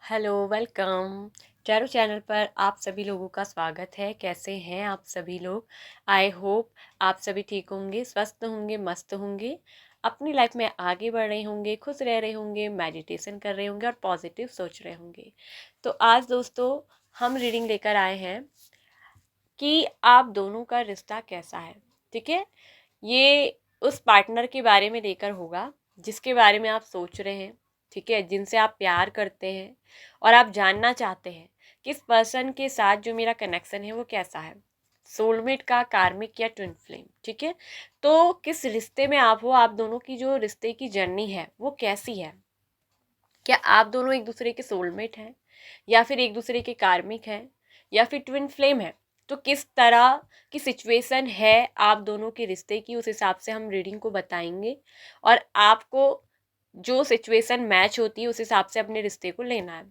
Hello, welcome. Tarot channel पर आप सभी लोगों का स्वागत है। कैसे हैं आप सभी लोग? आई होप आप सभी ठीक होंगे, स्वस्थ होंगे, मस्त होंगे, अपनी लाइफ में आगे बढ़ रहे होंगे, खुश रह रहे होंगे, मेडिटेशन कर रहे होंगे और पॉजिटिव सोच रहे होंगे। तो आज दोस्तों हम रीडिंग लेकर आए हैं कि आप दोनों का रिश्ता कैसा है। ठीक है, ये उस पार्टनर के बारे में लेकर होगा जिसके बारे में आप सोच रहे हैं। ठीक है, जिनसे आप प्यार करते हैं और आप जानना चाहते हैं कि इस पर्सन के साथ जो मेरा कनेक्शन है वो कैसा है, सोलमेट का, कार्मिक या ट्विन फ्लेम। ठीक है, तो किस रिश्ते में आप हो, आप दोनों की जो रिश्ते की जर्नी है वो कैसी है। क्या आप दोनों एक दूसरे के सोलमेट हैं, या फिर एक दूसरे के कार्मिक हैं, या फिर ट्विन फ्लेम है। तो किस तरह की सिचुएशन है आप दोनों के रिश्ते की, उस हिसाब से हम रीडिंग को बताएंगे और आपको जो सिचुएशन मैच होती है उस हिसाब से अपने रिश्ते को लेना है।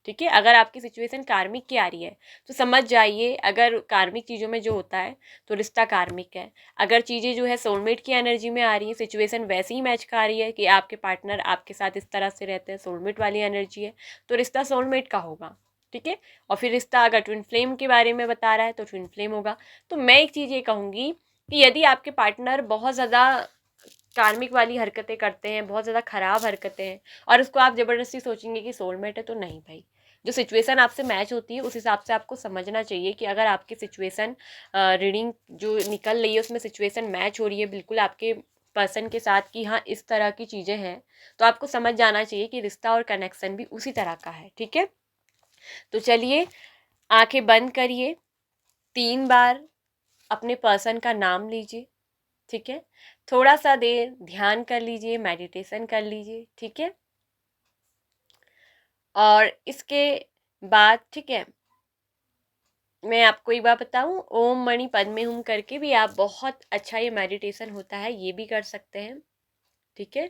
ठीक है, अगर आपकी सिचुएशन कार्मिक की आ रही है तो समझ जाइए, अगर कार्मिक चीज़ों में जो होता है तो रिश्ता कार्मिक है। अगर चीज़ें जो है सोलमेट की एनर्जी में आ रही है, सिचुएशन वैसे ही मैच कर रही है कि आपके पार्टनर आपके साथ इस तरह से रहते हैं, सोलमेट वाली एनर्जी है, तो रिश्ता सोलमेट का होगा। ठीक है, और फिर रिश्ता अगर ट्विन फ्लेम के बारे में बता रहा है तो ट्विन फ्लेम होगा। तो मैं एक चीज़ ये कहूँगी कि यदि आपके पार्टनर बहुत ज़्यादा कार्मिक वाली हरकतें करते हैं, बहुत ज़्यादा ख़राब हरकतें हैं, और उसको आप ज़बरदस्ती सोचेंगे कि सोलमेट है, तो नहीं भाई। जो सिचुएशन आपसे मैच होती है उस हिसाब से आपको समझना चाहिए कि अगर आपकी सिचुएशन रीडिंग जो निकल रही है उसमें सिचुएशन मैच हो रही है बिल्कुल आपके पर्सन के साथ कि हाँ इस तरह की चीज़ें हैं, तो आपको समझ जाना चाहिए कि रिश्ता और कनेक्शन भी उसी तरह का है। ठीक है, तो चलिए आंखें बंद करिए, 3 बार अपने पर्सन का नाम लीजिए। ठीक है, थोड़ा सा देर ध्यान कर लीजिए, मेडिटेशन कर लीजिए। ठीक है, और इसके बाद ठीक है, मैं आपको एक बात बताऊं, ओम मणि पद्मे हूम करके भी आप बहुत अच्छा ये मेडिटेशन होता है, ये भी कर सकते हैं। ठीक है,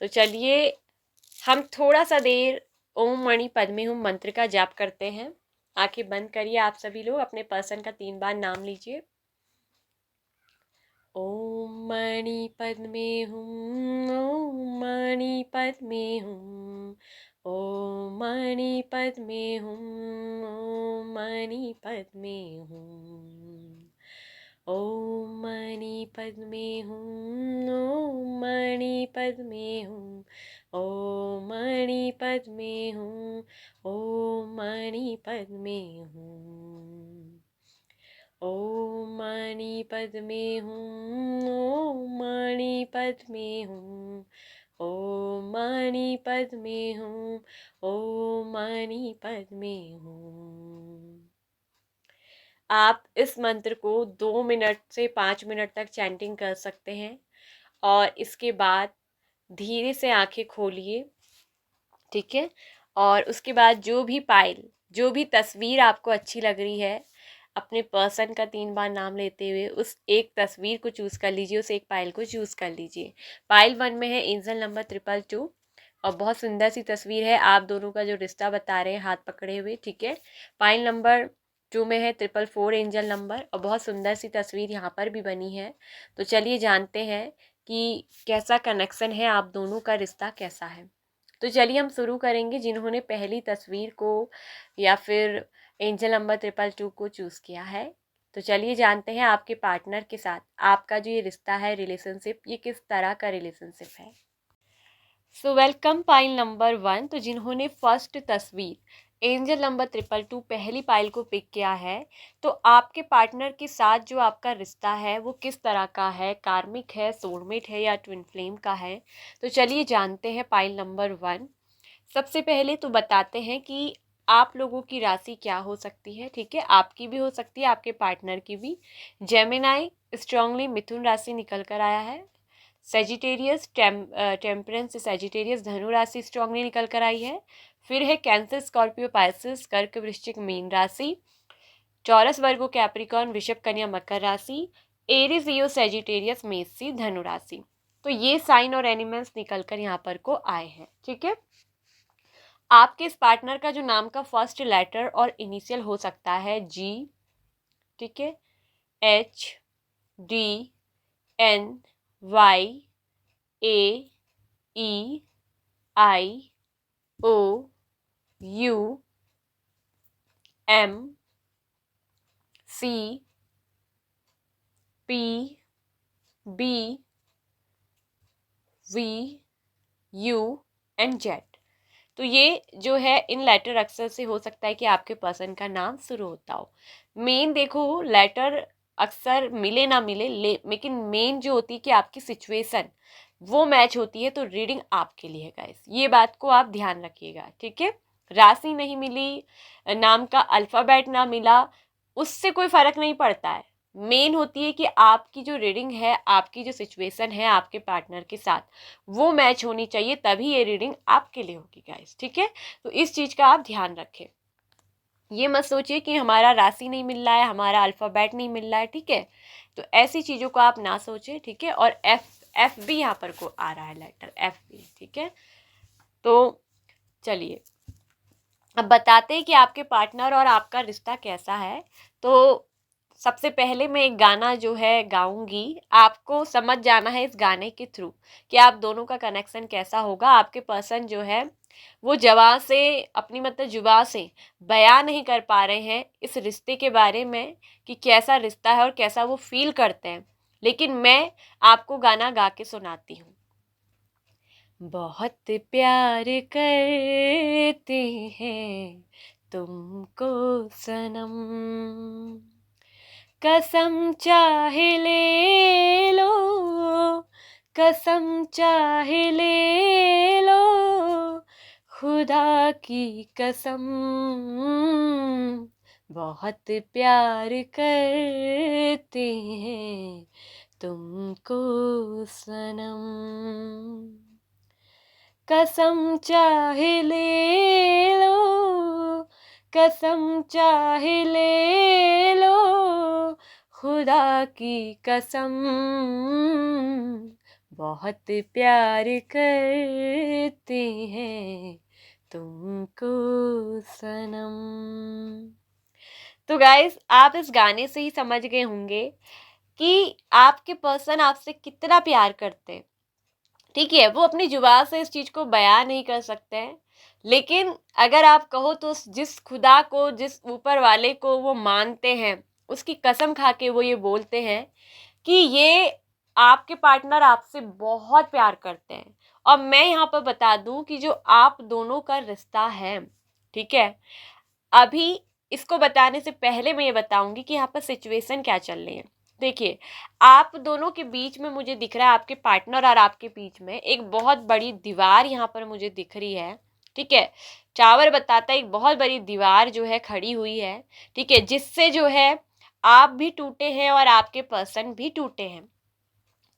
तो चलिए हम थोड़ा सा देर ओम मणि पद्मे हूम मंत्र का जाप करते हैं। आंखें बंद करिए, आप सभी लोग अपने पर्सन का 3 बार नाम लीजिए। ओम मणि पद्मे हूँ, ओम मणि पद्मे हूँ, ओम मणि पद्मे हूँ, ओम मणि पद्मे हूँ, ओम मणि पद्मे हूँ, ओम मणि पद्मे हूँ, ओम मणि पद्मे हूँ, ओम मणि पद्मे हूँ, ओम मणि पद्मे हूँ, ओम मणि पद्मे हूँ, ओम मणि पद्मे हूँ, ओम मणि पद्मे हूँ। आप इस मंत्र को 2 मिनट से 5 मिनट तक चैंटिंग कर सकते हैं और इसके बाद धीरे से आंखें खोलिए। ठीक है, और उसके बाद जो भी पाइल, जो भी तस्वीर आपको अच्छी लग रही है, अपने पर्सन का 3 बार नाम लेते हुए उस एक तस्वीर को चूज़ कर लीजिए, उस एक पाइल को चूज़ कर लीजिए। पाइल 1 में है एंजल नंबर 222 और बहुत सुंदर सी तस्वीर है, आप दोनों का जो रिश्ता बता रहे हैं हाथ पकड़े हुए। ठीक है, पाइल नंबर 2 में है 444 एंजल नंबर और बहुत सुंदर सी तस्वीर यहाँ पर भी बनी है। तो चलिए जानते हैं कि कैसा कनेक्शन है, आप दोनों का रिश्ता कैसा है। तो चलिए हम शुरू करेंगे। जिन्होंने पहली तस्वीर को या फिर एंजल नंबर 222 को चूज़ किया है, तो चलिए जानते हैं आपके पार्टनर के साथ आपका जो ये रिश्ता है, रिलेशनशिप, ये किस तरह का रिलेशनशिप है। So welcome pile number 1। तो जिन्होंने फर्स्ट तस्वीर एंजल नंबर 222 पहली पाइल को पिक किया है, तो आपके पार्टनर के साथ जो आपका रिश्ता है वो किस तरह का है, कार्मिक है, सोलमेट है या ट्विन फ्लेम का है। तो चलिए जानते हैं पाइल नंबर 1। सबसे पहले तो बताते हैं कि आप लोगों की राशि क्या हो सकती है। ठीक है, आपकी भी हो सकती है, आपके पार्टनर की भी। जेमिनाई स्ट्रांगली मिथुन राशि निकल कर आया है। सेजिटेरियस टेम्परेंस सेजिटेरियस धनु राशि स्ट्रांगली निकल कर आई है। फिर है कैंसर, स्कॉर्पियो, पाइसेस, कर्क, वृश्चिक, मीन राशि। टॉरस, वर्गो, कैप्रिकॉर्न, वृषभ, कन्या, मकर राशि। एरिस, लियो, सेजिटेरियस, मेष, धनु राशि। तो ये साइन और एनिमल्स निकल कर यहाँ पर को आए हैं। ठीक है, आपके इस पार्टनर का जो नाम का फर्स्ट लेटर और इनिशियल हो सकता है जी। ठीक है, H, D, N, Y, A, E, I, O, U M C P B V U and Z। तो ये जो है इन लेटर अक्षर से हो सकता है कि आपके पर्सन का नाम शुरू होता हो। मेन देखो, लेटर अक्सर मिले ना मिले लेकिन मेन जो होती है कि आपकी सिचुएशन वो मैच होती है, तो रीडिंग आपके लिए है गाइस, ये बात को आप ध्यान रखिएगा, ठीक है। राशि नहीं मिली, नाम का अल्फाबेट ना मिला, उससे कोई फर्क नहीं पड़ता है। मेन होती है कि आपकी जो रीडिंग है, आपकी जो सिचुएशन है आपके पार्टनर के साथ, वो मैच होनी चाहिए, तभी ये रीडिंग आपके लिए होगी गाइस, ठीक है। तो इस चीज का आप ध्यान रखें, ये मत सोचिए कि हमारा राशि नहीं मिल रहा है, हमारा अल्फाबेट नहीं मिल रहा है, ठीक है। तो ऐसी चीजों को आप ना सोचें, ठीक है। और एफ भी यहाँ पर को आ रहा है, लेटर एफ भी, ठीक है। तो चलिए अब बताते हैं कि आपके पार्टनर और आपका रिश्ता कैसा है। तो सबसे पहले मैं एक गाना जो है गाऊंगी, आपको समझ जाना है इस गाने के थ्रू कि आप दोनों का कनेक्शन कैसा होगा। आपके पर्सन जो है वो जवां से अपनी मतलब जुबां से बयां नहीं कर पा रहे हैं इस रिश्ते के बारे में कि कैसा रिश्ता है और कैसा वो फील करते हैं, लेकिन मैं आपको गाना गा के सुनाती हूँ। बहुत प्यार करते हैं तुमको सनम, कसम चाहे ले लो, कसम चाहे ले लो, खुदा की कसम, बहुत प्यार करते हैं तुमको सनम, कसम चाहे ले लो, कसम चाहे ले लो, खुदा की कसम, बहुत प्यार करते हैं तुमको सनम। तो गाइस, आप इस गाने से ही समझ गए होंगे कि आपके पर्सन आपसे कितना प्यार करते हैं, ठीक है। वो अपनी जुबान से इस चीज को बयान नहीं कर सकते हैं, लेकिन अगर आप कहो तो जिस खुदा को, जिस ऊपर वाले को वो मानते हैं, उसकी कसम खा के वो ये बोलते हैं कि ये आपके पार्टनर आपसे बहुत प्यार करते हैं। और मैं यहाँ पर बता दूं कि जो आप दोनों का रिश्ता है, ठीक है, अभी इसको बताने से पहले मैं ये बताऊंगी कि यहाँ पर सिचुएशन क्या चल रही है। देखिए, आप दोनों के बीच में मुझे दिख रहा है, आपके पार्टनर और आपके बीच में एक बहुत बड़ी दीवार यहाँ पर मुझे दिख रही है, ठीक है। टावर बताता है एक बहुत बड़ी दीवार जो है खड़ी हुई है, ठीक है, जिससे जो है आप भी टूटे हैं और आपके पर्सन भी टूटे हैं।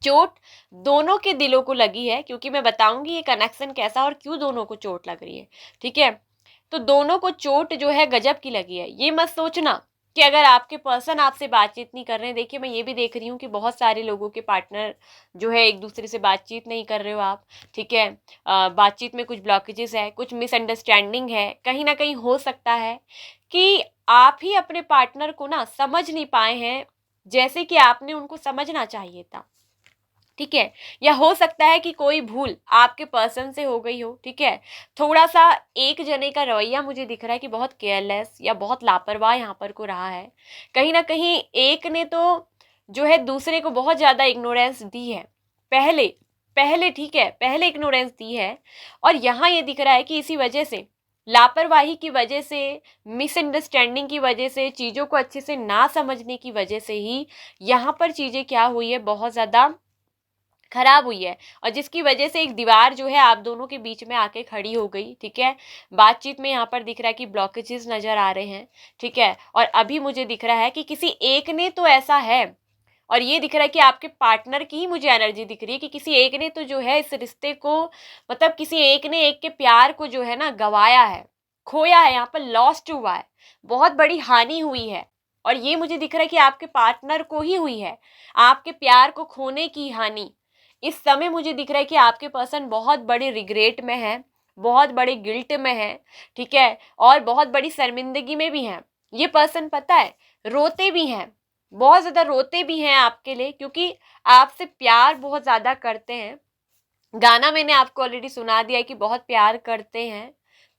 चोट दोनों के दिलों को लगी है, क्योंकि मैं बताऊंगी ये कनेक्शन कैसा और क्यों दोनों को चोट लग रही है, ठीक है। तो दोनों को चोट जो है गजब की लगी है। ये मत सोचना कि अगर आपके पर्सन आपसे बातचीत नहीं कर रहे हैं, देखिए मैं ये भी देख रही हूँ कि बहुत सारे लोगों के पार्टनर जो है एक दूसरे से बातचीत नहीं कर रहे हो आप, ठीक है। बातचीत में कुछ ब्लॉकेजेस है, कुछ मिसअंडरस्टैंडिंग है, कहीं ना कहीं हो सकता है कि आप ही अपने पार्टनर को ना समझ नहीं पाए हैं जैसे कि आपने उनको समझना चाहिए था, ठीक है। या हो सकता है कि कोई भूल आपके पर्सन से हो गई हो, ठीक है। थोड़ा सा एक जने का रवैया मुझे दिख रहा है कि बहुत केयरलेस या बहुत लापरवाह यहाँ पर को रहा है। कहीं ना कहीं एक ने तो जो है दूसरे को बहुत ज्यादा इग्नोरेंस दी है, पहले पहले ठीक है, पहले इग्नोरेंस दी है। और यहाँ ये दिख रहा है कि इसी वजह से, लापरवाही की वजह से, मिसअंडरस्टैंडिंग की वजह से, चीज़ों को अच्छे से ना समझने की वजह से ही यहाँ पर चीज़ें क्या हुई है, बहुत ज़्यादा खराब हुई है। और जिसकी वजह से एक दीवार जो है आप दोनों के बीच में आके खड़ी हो गई, ठीक है। बातचीत में यहाँ पर दिख रहा है कि ब्लॉकेजेस नजर आ रहे हैं, ठीक है। और अभी मुझे दिख रहा है कि किसी एक ने तो ऐसा है, और ये दिख रहा है कि आपके पार्टनर की ही मुझे एनर्जी दिख रही है कि किसी एक ने तो जो है इस रिश्ते को, मतलब किसी एक ने एक के प्यार को जो है ना गवाया है, खोया है, यहाँ पर लॉस्ट हुआ है, बहुत बड़ी हानि हुई है। और ये मुझे दिख रहा है कि आपके पार्टनर को ही हुई है, आपके प्यार को खोने की हानि। इस समय मुझे दिख रहा है कि आपके पर्सन बहुत बड़े रिग्रेट में है, बहुत बड़े गिल्ट में है, ठीक है। और बहुत बड़ी शर्मिंदगी में भी है। ये पर्सन पता है रोते भी हैं, बहुत ज्यादा रोते भी हैं आपके लिए, क्योंकि आपसे प्यार बहुत ज्यादा करते हैं। गाना मैंने आपको ऑलरेडी सुना दिया है कि बहुत प्यार करते हैं,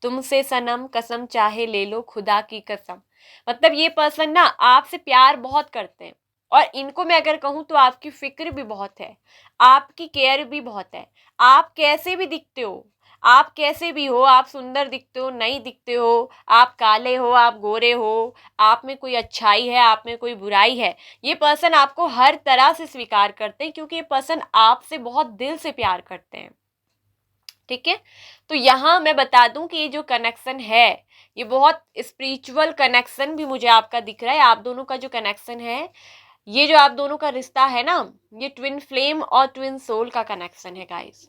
तुमसे सनम कसम चाहे ले लो खुदा की कसम। मतलब ये पर्सन ना आपसे प्यार बहुत करते हैं, और इनको मैं अगर कहूँ तो आपकी फिक्र भी बहुत है, आपकी केयर भी बहुत है। आप कैसे भी दिखते हो, आप कैसे भी हो, आप सुंदर दिखते हो नहीं दिखते हो, आप काले हो आप गोरे हो, आप में कोई अच्छाई है आप में कोई बुराई है, ये पर्सन आपको हर तरह से स्वीकार करते हैं, क्योंकि ये पर्सन आपसे बहुत दिल से प्यार करते हैं। ठीक है, तो यहाँ मैं बता दूं कि ये जो कनेक्शन है ये बहुत स्पिरिचुअल कनेक्शन भी मुझे आपका दिख रहा है। आप दोनों का जो कनेक्शन है, ये जो आप दोनों का रिश्ता है ना, ये ट्विन फ्लेम और ट्विन सोल का कनेक्शन है गाइस।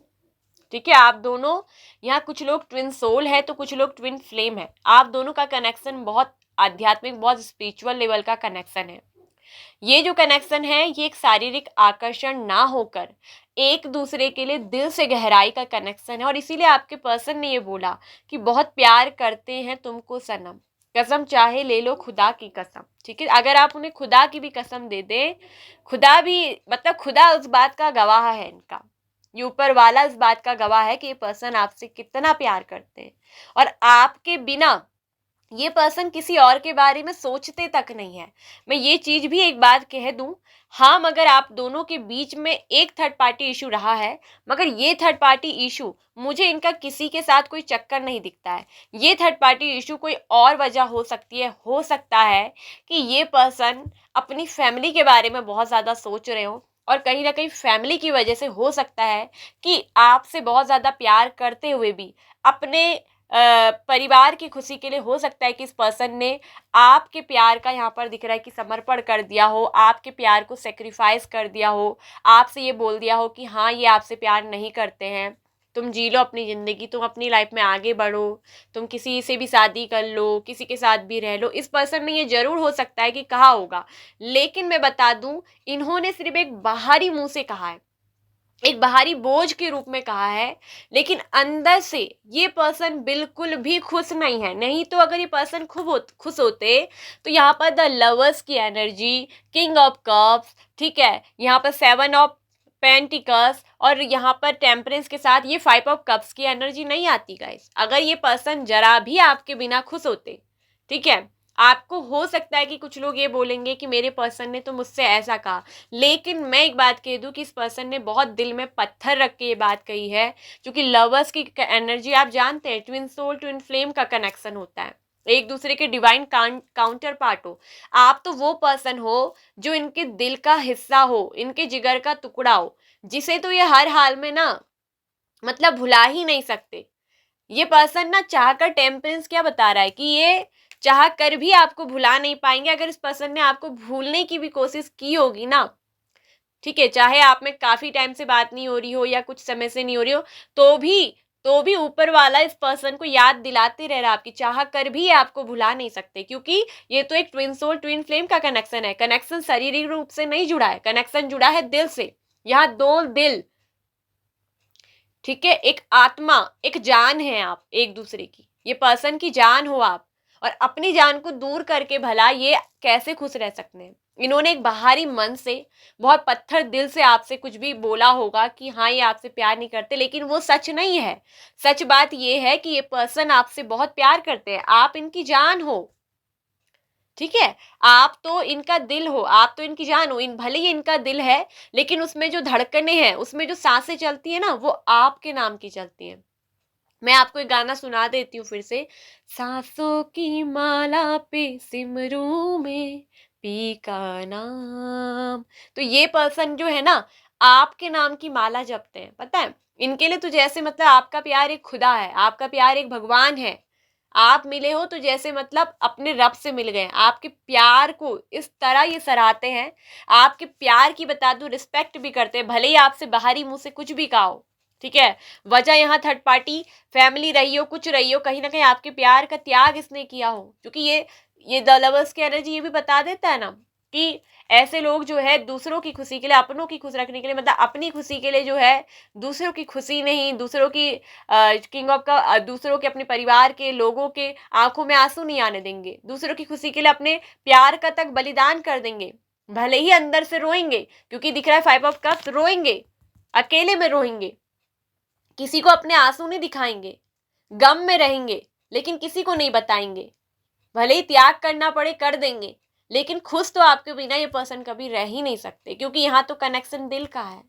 ठीक है, आप दोनों, यहाँ कुछ लोग ट्विन सोल है तो कुछ लोग ट्विन फ्लेम है। आप दोनों का कनेक्शन बहुत आध्यात्मिक, बहुत स्पिरिचुअल लेवल का कनेक्शन है। ये जो कनेक्शन है ये एक शारीरिक आकर्षण ना होकर एक दूसरे के लिए दिल से गहराई का कनेक्शन है, और इसीलिए आपके पर्सन ने ये बोला कि बहुत प्यार करते हैं तुमको सनम, कसम चाहे ले लो खुदा की कसम। ठीक है, अगर आप उन्हें खुदा की भी कसम दे दे, खुदा भी, मतलब खुदा उस बात का गवाह है, इनका ये ऊपर वाला इस बात का गवाह है कि ये पर्सन आपसे कितना प्यार करते हैं, और आपके बिना ये पर्सन किसी और के बारे में सोचते तक नहीं है। मैं ये चीज भी एक बात कह दूं, हाँ मगर आप दोनों के बीच में एक थर्ड पार्टी इशू रहा है, मगर ये थर्ड पार्टी इशू मुझे इनका किसी के साथ कोई चक्कर नहीं दिखता है। ये थर्ड पार्टी इशू कोई और वजह हो सकती है, हो सकता है कि ये पर्सन अपनी फैमिली के बारे में बहुत ज्यादा सोच रहे हो, और कहीं ना कहीं फैमिली की वजह से हो सकता है कि आपसे बहुत ज्यादा प्यार करते हुए भी अपने परिवार की खुशी के लिए हो सकता है कि इस पर्सन ने आपके प्यार का, यहाँ पर दिख रहा है कि समर्पण कर दिया हो, आपके प्यार को सेक्रीफाइस कर दिया हो, आपसे ये बोल दिया हो कि हाँ ये आपसे प्यार नहीं करते हैं, तुम जी लो अपनी ज़िंदगी, तुम अपनी लाइफ में आगे बढ़ो, तुम किसी से भी शादी कर लो, किसी के साथ भी रह लो। इस पर्सन ने ये जरूर हो सकता है कि कहा होगा, लेकिन मैं बता दूं इन्होंने सिर्फ एक बाहरी मुंह से कहा है, एक बाहरी बोझ के रूप में कहा है, लेकिन अंदर से ये पर्सन बिल्कुल भी खुश नहीं है। नहीं तो अगर ये पर्सन खुश होते तो यहाँ पर द लवर्स की एनर्जी, किंग ऑफ कप्स, ठीक है, यहाँ पर 7 ऑफ पेंटिकल्स और यहाँ पर टेम्परेंस के साथ ये 5 ऑफ कप्स की एनर्जी नहीं आती गाइस, अगर ये पर्सन जरा भी आपके बिना खुश होते। ठीक है, आपको हो सकता है कि कुछ लोग ये बोलेंगे कि मेरे पर्सन ने तो मुझसे ऐसा कहा, लेकिन मैं एक बात कह दूं कि इस पर्सन ने बहुत दिल में पत्थर रख के ये बात कही है, क्योंकि लवर्स की एनर्जी आप जानते हैं, ट्विन सोल ट्विन फ्लेम का कनेक्शन होता है, एक दूसरे के डिवाइन काउंटर पार्ट हो। आप तो वो पर्सन हो जो इनके दिल का हिस्सा हो, इनके जिगर का टुकड़ा हो, जिसे तो ये हर हाल में ना, मतलब भुला ही नहीं सकते। ये पर्सन ना चाहकर, टेम्परेंस क्या बता रहा है कि ये चाह कर भी आपको भुला नहीं पाएंगे। अगर इस पर्सन ने आपको भूलने की भी कोशिश की होगी ना, ठीक है, चाहे आप में काफी टाइम से बात नहीं हो रही हो या कुछ समय से नहीं हो रही हो, तो भी ऊपर वाला इस पर्सन को याद दिलाते रह रहा, आपकी चाह कर भी आपको भुला नहीं सकते, क्योंकि ये तो एक ट्विन सोल ट्विन फ्लेम का कनेक्शन है। कनेक्शन शारीरिक रूप से नहीं जुड़ा है, कनेक्शन जुड़ा है दिल से। यहाँ दो दिल, ठीक है, एक आत्मा, एक जान है आप एक दूसरे की, ये पर्सन की जान हो आप, और अपनी जान को दूर करके भला ये कैसे खुश रह सकते हैं। इन्होंने एक बाहरी मन से, बहुत पत्थर दिल से आपसे कुछ भी बोला होगा कि हाँ ये आपसे प्यार नहीं करते, लेकिन वो सच नहीं है। सच बात ये है कि ये पर्सन आपसे बहुत प्यार करते हैं, आप इनकी जान हो। ठीक है, आप तो इनका दिल हो, आप तो इनकी जान हो। इन भले ही इनका दिल है, लेकिन उसमें जो धड़कने हैं, उसमें जो सांसें चलती है ना, वो आपके नाम की चलती हैं। मैं आपको एक गाना सुना देती हूँ फिर से। सांसों की माला पे सिमरू में पी का नाम। तो ये पर्सन जो है ना, आपके नाम की माला जपते हैं, पता है। इनके लिए तो जैसे मतलब आपका प्यार एक खुदा है, आपका प्यार एक भगवान है। आप मिले हो तो जैसे मतलब अपने रब से मिल गए। आपके प्यार को इस तरह ये सराहते हैं, आपके प्यार की बता दूं रिस्पेक्ट भी करते हैं, भले ही आपसे बाहरी मुंह से कुछ भी कहा हो। ठीक है, वजह यहाँ थर्ड पार्टी फैमिली रही हो, कुछ रही हो, कहीं ना कहीं आपके प्यार का त्याग इसने किया हो, क्योंकि ये द लवर्स की एनर्जी ये भी बता देता है ना कि ऐसे लोग जो है दूसरों की खुशी के लिए, अपनों की खुश रखने के लिए, मतलब अपनी खुशी के लिए जो है, दूसरों की खुशी नहीं, दूसरों की किंग ऑफ का दूसरों के, अपने परिवार के लोगों के आंखों में आंसू नहीं आने देंगे, दूसरों की खुशी के लिए अपने प्यार का तक बलिदान कर देंगे। भले ही अंदर से रोएंगे, क्योंकि दिख रहा है 5 ऑफ कप्स, रोएंगे, अकेले में रोएंगे, किसी को अपने आंसू नहीं दिखाएंगे, गम में रहेंगे, लेकिन किसी को नहीं बताएंगे, भले ही त्याग करना पड़े कर देंगे, लेकिन खुश तो आपके बिना ये पर्सन कभी रह ही नहीं सकते, क्योंकि यहाँ तो कनेक्शन दिल का है।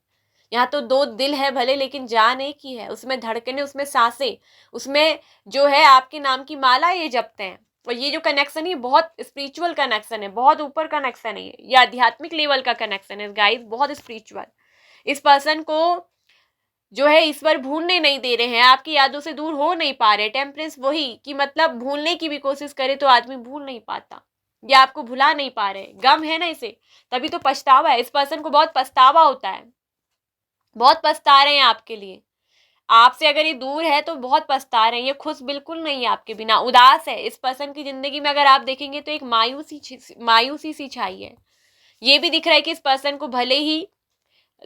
यहाँ तो दो दिल है भले, लेकिन जान एक ही है, उसमें धड़कने, उसमें सांसें, उसमें जो है आपके नाम की माला ये जपते हैं। और ये जो कनेक्शन है बहुत स्पिरिचुअल कनेक्शन है, बहुत ऊपर कनेक्शन है, ये आध्यात्मिक लेवल का कनेक्शन है गाइस, बहुत स्पिरिचुअल। इस पर्सन को जो है ईश्वर भूलने नहीं दे रहे हैं, आपकी यादों से दूर हो नहीं पा रहे। टेम्परेंस वही कि मतलब भूलने की भी कोशिश करे तो आदमी भूल नहीं पाता, या आपको भुला नहीं पा रहे, गम है ना इसे, तभी तो पछतावा है। इस पर्सन को बहुत पछतावा होता है, बहुत पछता रहे हैं आपके लिए, आपसे अगर ये दूर है तो बहुत पछता रहे हैं, ये खुश बिल्कुल नहीं है आपके बिना, उदास है। इस पर्सन की जिंदगी में अगर आप देखेंगे तो एक मायूसी सी छाई है। ये भी दिख रहा है कि इस पर्सन को भले ही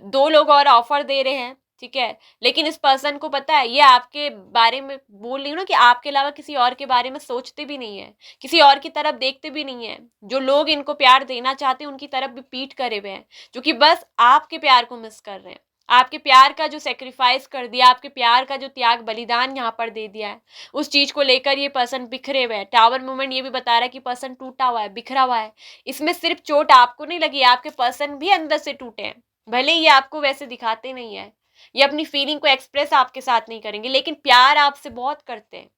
दो लोग और ऑफर दे रहे हैं, ठीक है, लेकिन इस पर्सन को पता है, ये आपके बारे में बोल रही हूँ ना कि आपके अलावा किसी और के बारे में सोचते भी नहीं है, किसी और की तरफ देखते भी नहीं है। जो लोग इनको प्यार देना चाहते हैं उनकी तरफ भी पीठ करे हुए हैं, जो कि बस आपके प्यार को मिस कर रहे हैं। आपके प्यार का जो सेक्रीफाइस कर दिया, आपके प्यार का जो त्याग बलिदान यहाँ पर दे दिया है, उस चीज को लेकर ये पर्सन बिखरे हुए है। टावर मूवमेंट ये भी बता रहा है कि पर्सन टूटा हुआ है, बिखरा हुआ है। इसमें सिर्फ चोट आपको नहीं लगी, आपके पर्सन भी अंदर से टूटे हैं। भले ये आपको वैसे दिखाते नहीं है, ये अपनी फीलिंग को एक्सप्रेस आपके साथ नहीं करेंगे, लेकिन प्यार आपसे बहुत करते हैं।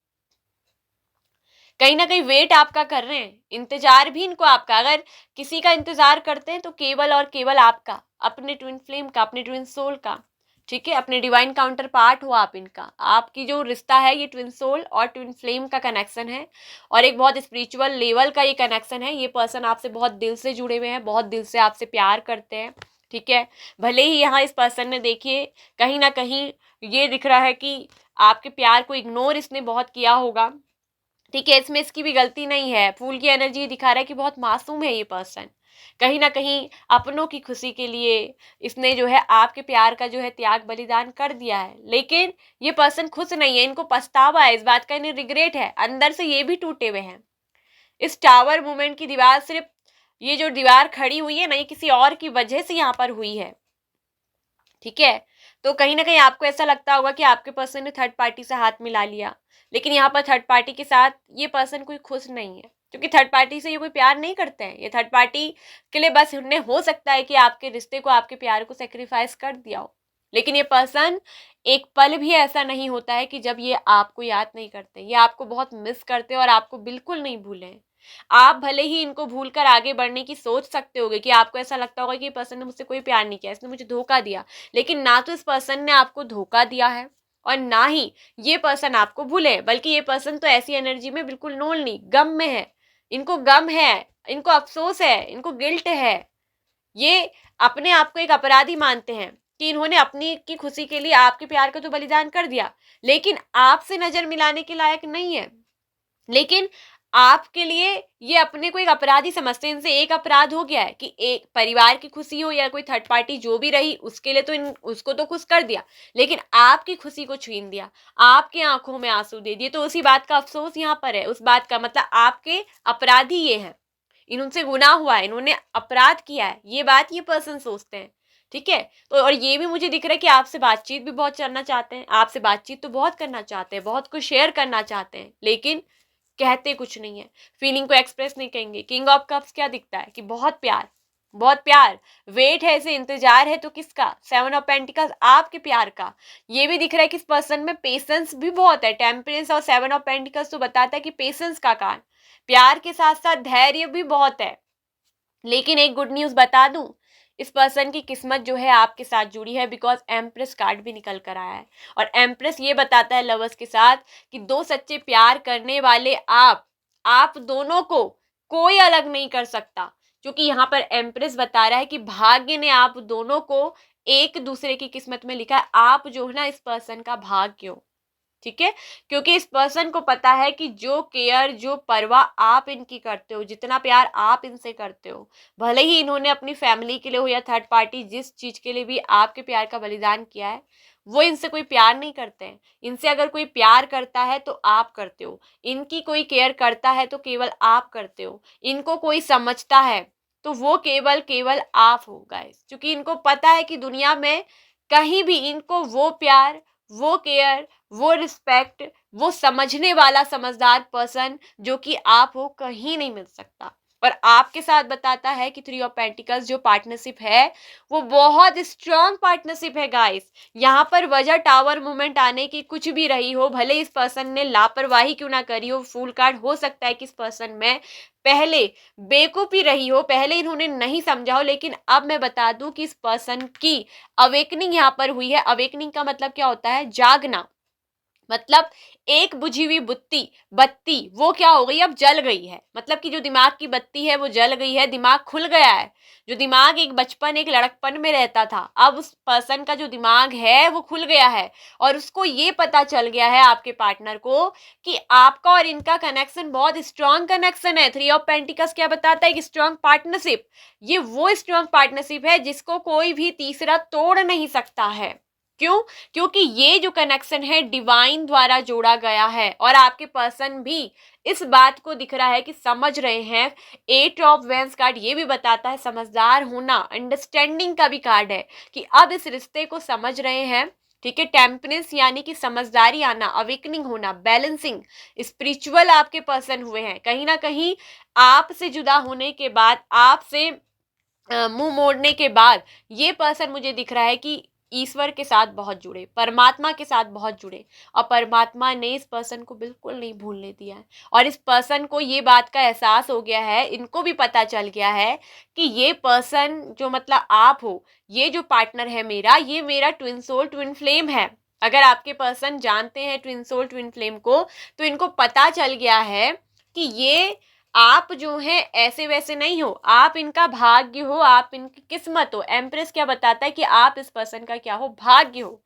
कहीं ना कहीं वेट आपका कर रहे हैं, इंतजार भी इनको आपका, अगर किसी का इंतजार करते हैं तो केवल और केवल आपका, अपने ट्विन फ्लेम का, अपने ट्विन सोल का, ठीक है, अपने डिवाइन काउंटर पार्ट हो आप इनका। आपकी जो रिश्ता है ये ट्विन सोल और ट्विन फ्लेम का कनेक्शन है, और एक बहुत स्पिरिचुअल लेवल का ये कनेक्शन है। ये पर्सन आपसे बहुत दिल से जुड़े हुए हैं, बहुत दिल से आपसे प्यार करते हैं, ठीक है। भले ही यहाँ इस पर्सन ने देखिए कहीं ना कहीं ये दिख रहा है कि आपके प्यार को इग्नोर इसने बहुत किया होगा, ठीक है, इसमें इसकी भी गलती नहीं है। फूल की एनर्जी दिखा रहा है कि बहुत मासूम है ये पर्सन, कहीं ना कहीं अपनों की खुशी के लिए इसने जो है आपके प्यार का जो है त्याग बलिदान कर दिया है, लेकिन ये पर्सन खुश नहीं है, इनको पछतावा है इस बात का, इन्हें रिग्रेट है, अंदर से ये भी टूटे हुए हैं। इस टावर मूवमेंट की दीवार, सिर्फ ये जो दीवार खड़ी हुई है ना, ये किसी और की वजह से यहाँ पर हुई है, ठीक है। तो कहीं ना कहीं आपको ऐसा लगता होगा कि आपके पर्सन ने थर्ड पार्टी से हाथ मिला लिया, लेकिन यहाँ पर थर्ड पार्टी के साथ ये पर्सन कोई खुश नहीं है, क्योंकि थर्ड पार्टी से ये कोई प्यार नहीं करते हैं। ये थर्ड पार्टी के लिए बस उन्हें हो सकता है कि आपके रिश्ते को, आपके प्यार को सेक्रीफाइस कर दिया हो, लेकिन ये पर्सन एक पल भी ऐसा नहीं होता है कि जब ये आपको याद नहीं करते। ये आपको बहुत मिस करते हैं और आपको बिल्कुल नहीं भूले। आप भले ही इनको भूलकर आगे बढ़ने की सोच सकते होगे, कि आपको ऐसा लगता होगा कि ये पर्सन ने मुझसे कोई प्यार नहीं किया, इसने मुझे धोखा दिया, लेकिन ना तो इस पर्सन ने आपको धोखा दिया है और ना ही ये पर्सन आपको भूले, बल्कि ये पर्सन तो ऐसी एनर्जी में बिल्कुल नोल नहीं, गम में है। इनको गम है, इनको अफसोस है, इनको गिल्ट है। ये अपने आप को एक अपराधी मानते हैं कि इन्होंने अपनी की खुशी के लिए आपके प्यार का तो बलिदान कर दिया, लेकिन आपसे नजर मिलाने के लायक नहीं है। लेकिन आपके लिए ये अपने को एक अपराधी समझते हैं। इनसे एक अपराध हो गया है कि एक परिवार की खुशी हो या कोई थर्ड पार्टी जो भी रही उसके लिए तो उसको तो खुश कर दिया, लेकिन आपकी खुशी को छीन दिया, आपके आंखों में आंसू दे दिए। तो उसी बात का अफसोस यहाँ पर है, उस बात का मतलब आपके अपराधी ये हैं, इनसे गुनाह हुआ है, इन्होंने अपराध किया है, ये बात ये पर्सन सोचते हैं, ठीक है। तो और ये भी मुझे दिख रहा है कि आपसे बातचीत भी बहुत करना चाहते हैं, आपसे बातचीत तो बहुत करना चाहते हैं, बहुत कुछ शेयर करना चाहते हैं, लेकिन कहते कुछ नहीं है, फीलिंग को एक्सप्रेस नहीं करेंगे। किंग ऑफ कप्स क्या दिखता है कि बहुत प्यार, बहुत प्यार, वेट है, इसे इंतजार है, तो किसका? सेवन ऑफ पेंटिकल्स, आपके प्यार का। ये भी दिख रहा है कि इस पर्सन में पेशेंस भी बहुत है। टेम्परेंस और सेवन ऑफ पेंटिकल्स तो बताता है कि पेशेंस का कारण, प्यार के साथ साथ धैर्य भी बहुत है। लेकिन एक गुड न्यूज बता दूं, इस पर्सन की किस्मत जो है आपके साथ जुड़ी है, बिकॉज एम्प्रेस कार्ड भी निकल कर आया है, और एम्प्रेस ये बताता है लवर्स के साथ कि दो सच्चे प्यार करने वाले आप दोनों को कोई अलग नहीं कर सकता, क्योंकि यहाँ पर एम्प्रेस बता रहा है कि भाग्य ने आप दोनों को एक दूसरे की किस्मत में लिखा है। आप जो है ना इस पर्सन का भाग्य हो, ठीक है, क्योंकि इस पर्सन को पता है कि जो केयर, जो परवाह आप इनकी करते हो, जितना प्यार आप इनसे करते हो, भले ही इन्होंने अपनी फैमिली के लिए हो या थर्ड पार्टी जिस चीज के लिए भी आपके प्यार का बलिदान किया है, वो इनसे कोई प्यार नहीं करते हैं। इनसे अगर कोई प्यार करता है तो आप करते हो, इनकी कोई केयर करता है तो केवल आप करते हो, इनको कोई समझता है तो वो केवल केवल आप हो गाइस, क्योंकि इनको पता है कि दुनिया में कहीं भी इनको वो प्यार, वो केयर, वो रिस्पेक्ट, वो समझने वाला समझदार पर्सन जो कि आप हो, कहीं नहीं मिल सकता। और आपके साथ बताता है कि थ्री ऑफ पेंटिकल्स जो पार्टनरशिप है वो बहुत स्ट्रांग पार्टनरशिप है गाइस। यहाँ पर वजह टावर मूवमेंट आने की कुछ भी रही हो, भले इस पर्सन ने लापरवाही क्यों ना करी हो, फूल कार्ड हो सकता है कि इस पर्सन में पहले बेवकूफी रही हो, पहले इन्होंने नहीं समझा हो, लेकिन अब मैं बता दूं कि इस पर्सन की अवेकनिंग यहाँ पर हुई है। अवेकनिंग का मतलब क्या होता है? जागना। मतलब एक बुझी हुई बत्ती वो क्या हो गई? अब जल गई है। मतलब कि जो दिमाग की बत्ती है वो जल गई है, दिमाग खुल गया है। जो दिमाग एक बचपन एक लड़कपन में रहता था, अब उस पर्सन का जो दिमाग है वो खुल गया है और उसको ये पता चल गया है, आपके पार्टनर को, कि आपका और इनका कनेक्शन बहुत स्ट्रांग कनेक्शन है। थ्री ऑफ पेंटिकल्स क्या बताता है? कि स्ट्रांग पार्टनरशिप, ये वो स्ट्रांग पार्टनरशिप है जिसको कोई भी तीसरा तोड़ नहीं सकता है। क्यों? क्योंकि ये जो कनेक्शन है डिवाइन द्वारा जोड़ा गया है और आपके पर्सन भी इस बात को दिख रहा है कि समझ रहे हैं। एट ऑफ वेंस कार्ड ये भी बताता है समझदार होना, अंडरस्टैंडिंग का भी कार्ड है कि अब इस रिश्ते को समझ रहे हैं। ठीक है, टेम्पनेस यानी कि समझदारी आना, अवेकनिंग होना, बैलेंसिंग, स्पिरिचुअल आपके पर्सन हुए हैं। कहीं ना कहीं आपसे जुदा होने के बाद, आपसे मुंह मोड़ने के बाद, ये पर्सन मुझे दिख रहा है कि ईश्वर के साथ बहुत जुड़े, परमात्मा के साथ बहुत जुड़े, और परमात्मा ने इस पर्सन को बिल्कुल नहीं भूलने दिया है। और इस पर्सन को ये बात का एहसास हो गया है, इनको भी पता चल गया है कि ये पर्सन जो मतलब आप हो, ये जो पार्टनर है मेरा, ये मेरा ट्विन सोल ट्विन फ्लेम है। अगर आपके पर्सन जानते हैं ट्विन सोल ट्विन फ्लेम को, तो इनको पता चल गया है कि ये आप जो है ऐसे वैसे नहीं हो, आप इनका भाग्य हो, आप इनकी किस्मत हो। एम्प्रेस क्या बताता है? कि आप इस पर्सन का क्या हो? भाग्य हो।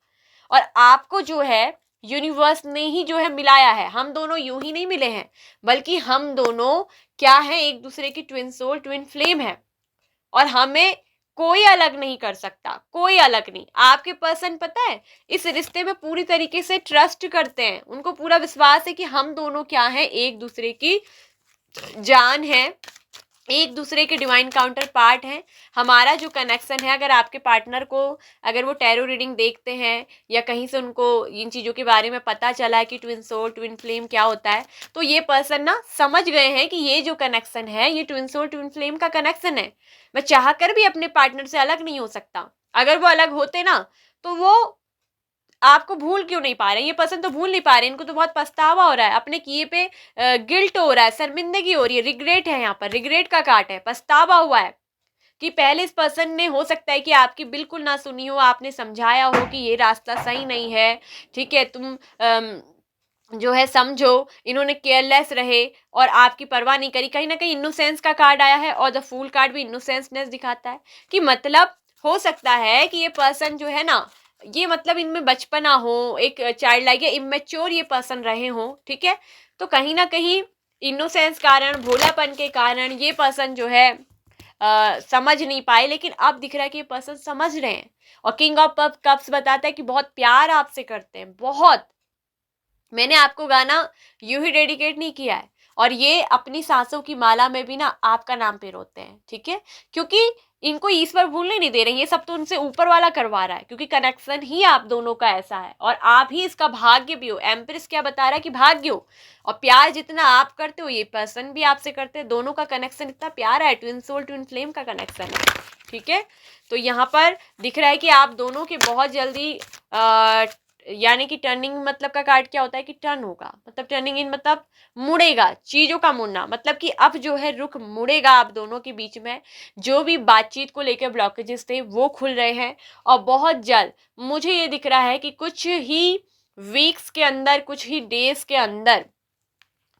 और आपको जो है यूनिवर्स ने ही जो है मिलाया है। हम दोनों यूं ही नहीं मिले हैं, बल्कि हम दोनों क्या है? एक दूसरे की ट्विन सोल ट्विन फ्लेम है और हमें कोई अलग नहीं कर सकता, कोई अलग नहीं। आपके पर्सन पता है इस रिश्ते में पूरी तरीके से ट्रस्ट करते हैं, उनको पूरा विश्वास है कि हम दोनों क्या है? एक दूसरे की जान है, एक दूसरे के डिवाइन काउंटर पार्ट है। हमारा जो कनेक्शन है, अगर आपके पार्टनर को, अगर वो टैरो रीडिंग देखते हैं या कहीं से उनको इन चीज़ों के बारे में पता चला है कि ट्विन सोल ट्विन फ्लेम क्या होता है, तो ये पर्सन ना समझ गए हैं कि ये जो कनेक्शन है ये ट्विन सोल ट्विन फ्लेम का कनेक्शन है। मैं चाह कर भी अपने पार्टनर से अलग नहीं हो सकता। अगर वो अलग होते ना, तो वो आपको भूल क्यों नहीं पा रहे? ये पर्सन तो भूल नहीं पा रहे, इनको तो बहुत पछतावा हो रहा है, अपने किए पे गिल्ट हो रहा है, शर्मिंदगी हो रही है, रिग्रेट है। यहाँ पर रिग्रेट का कार्ड है, पछतावा हुआ है कि पहले इस पर्सन ने हो सकता है कि आपकी बिल्कुल ना सुनी हो, आपने समझाया हो कि ये रास्ता सही नहीं है, ठीक है, तुम जो है समझो। इन्होंने केयरलेस रहे और आपकी परवाह नहीं करी। कहीं ना कहीं इनोसेंस का कार्ड आया है और द फूल कार्ड भी इनोसेंसनेस दिखाता है कि मतलब हो सकता है कि ये पर्सन जो है ना, ये मतलब इनमें बचपना हो, एक चाइल्ड लाइक या इमेच्योर ये पर्सन रहे हो। ठीक है, तो कहीं ना कहीं इनोसेंस कारण, भोलापन के कारण ये पर्सन जो है समझ नहीं पाए, लेकिन अब दिख रहा है कि ये पर्सन समझ रहे हैं। और किंग ऑफ कप्स बताता है कि बहुत प्यार आपसे करते हैं, बहुत। मैंने आपको गाना यूं ही डेडिकेट नहीं किया है, और ये अपनी सांसों की माला में भी ना आपका नाम पे रोते हैं। ठीक है, क्योंकि इनको ईश्वर भूलने नहीं दे रहे, ये सब तो उनसे ऊपर वाला करवा रहा है, क्योंकि कनेक्शन ही आप दोनों का ऐसा है और आप ही इसका भाग्य भी हो। एम्प्रेस क्या बता रहा है? कि भाग्य हो। और प्यार जितना आप करते हो ये पर्सन भी आपसे करते हैं, दोनों का कनेक्शन इतना प्यारा है, ट्विन सोल ट्विन फ्लेम का कनेक्शन है। ठीक है, तो यहाँ पर दिख रहा है कि आप दोनों के बहुत जल्दी यानी कि टर्निंग मतलब का कार्ड क्या होता है? कि टर्न होगा, मतलब टर्निंग इन मतलब मुड़ेगा, चीजों का मुड़ना, मतलब कि अब जो है रुख मुड़ेगा आप दोनों के बीच में। जो भी बातचीत को लेकर ब्लॉकेजेस थे वो खुल रहे हैं और बहुत जल्द मुझे ये दिख रहा है कि कुछ ही वीक्स के अंदर, कुछ ही डेज के अंदर,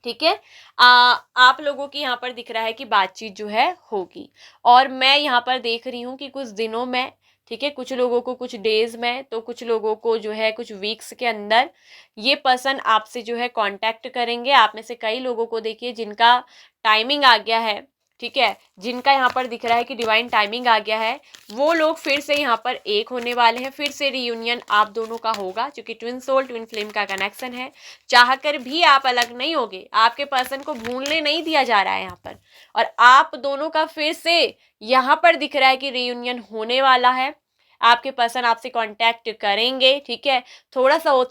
ठीक है, आप लोगों की यहाँ पर दिख रहा है कि बातचीत जो है होगी। और मैं यहाँ पर देख रही हूँ कि कुछ दिनों में, ठीक है, कुछ लोगों को कुछ डेज में, तो कुछ लोगों को जो है कुछ वीक्स के अंदर ये पर्सन आपसे जो है कांटेक्ट करेंगे। आप में से कई लोगों को देखिए जिनका टाइमिंग आ गया है, ठीक है, जिनका यहाँ पर दिख रहा है कि डिवाइन टाइमिंग आ गया है, वो लोग फिर से यहाँ पर एक होने वाले हैं। फिर से रियूनियन आप दोनों का होगा, क्योंकि ट्विन सोल ट्विन फ्लेम का कनेक्शन है। चाहकर भी आप अलग नहीं होगे, आपके पर्सन को भूलने नहीं दिया जा रहा है यहाँ पर, और आप दोनों का फिर से यहाँ पर दिख रहा है कि रियूनियन होने वाला है। आपके पर्सन आपसे कांटेक्ट करेंगे, ठीक है। थोड़ा सा हो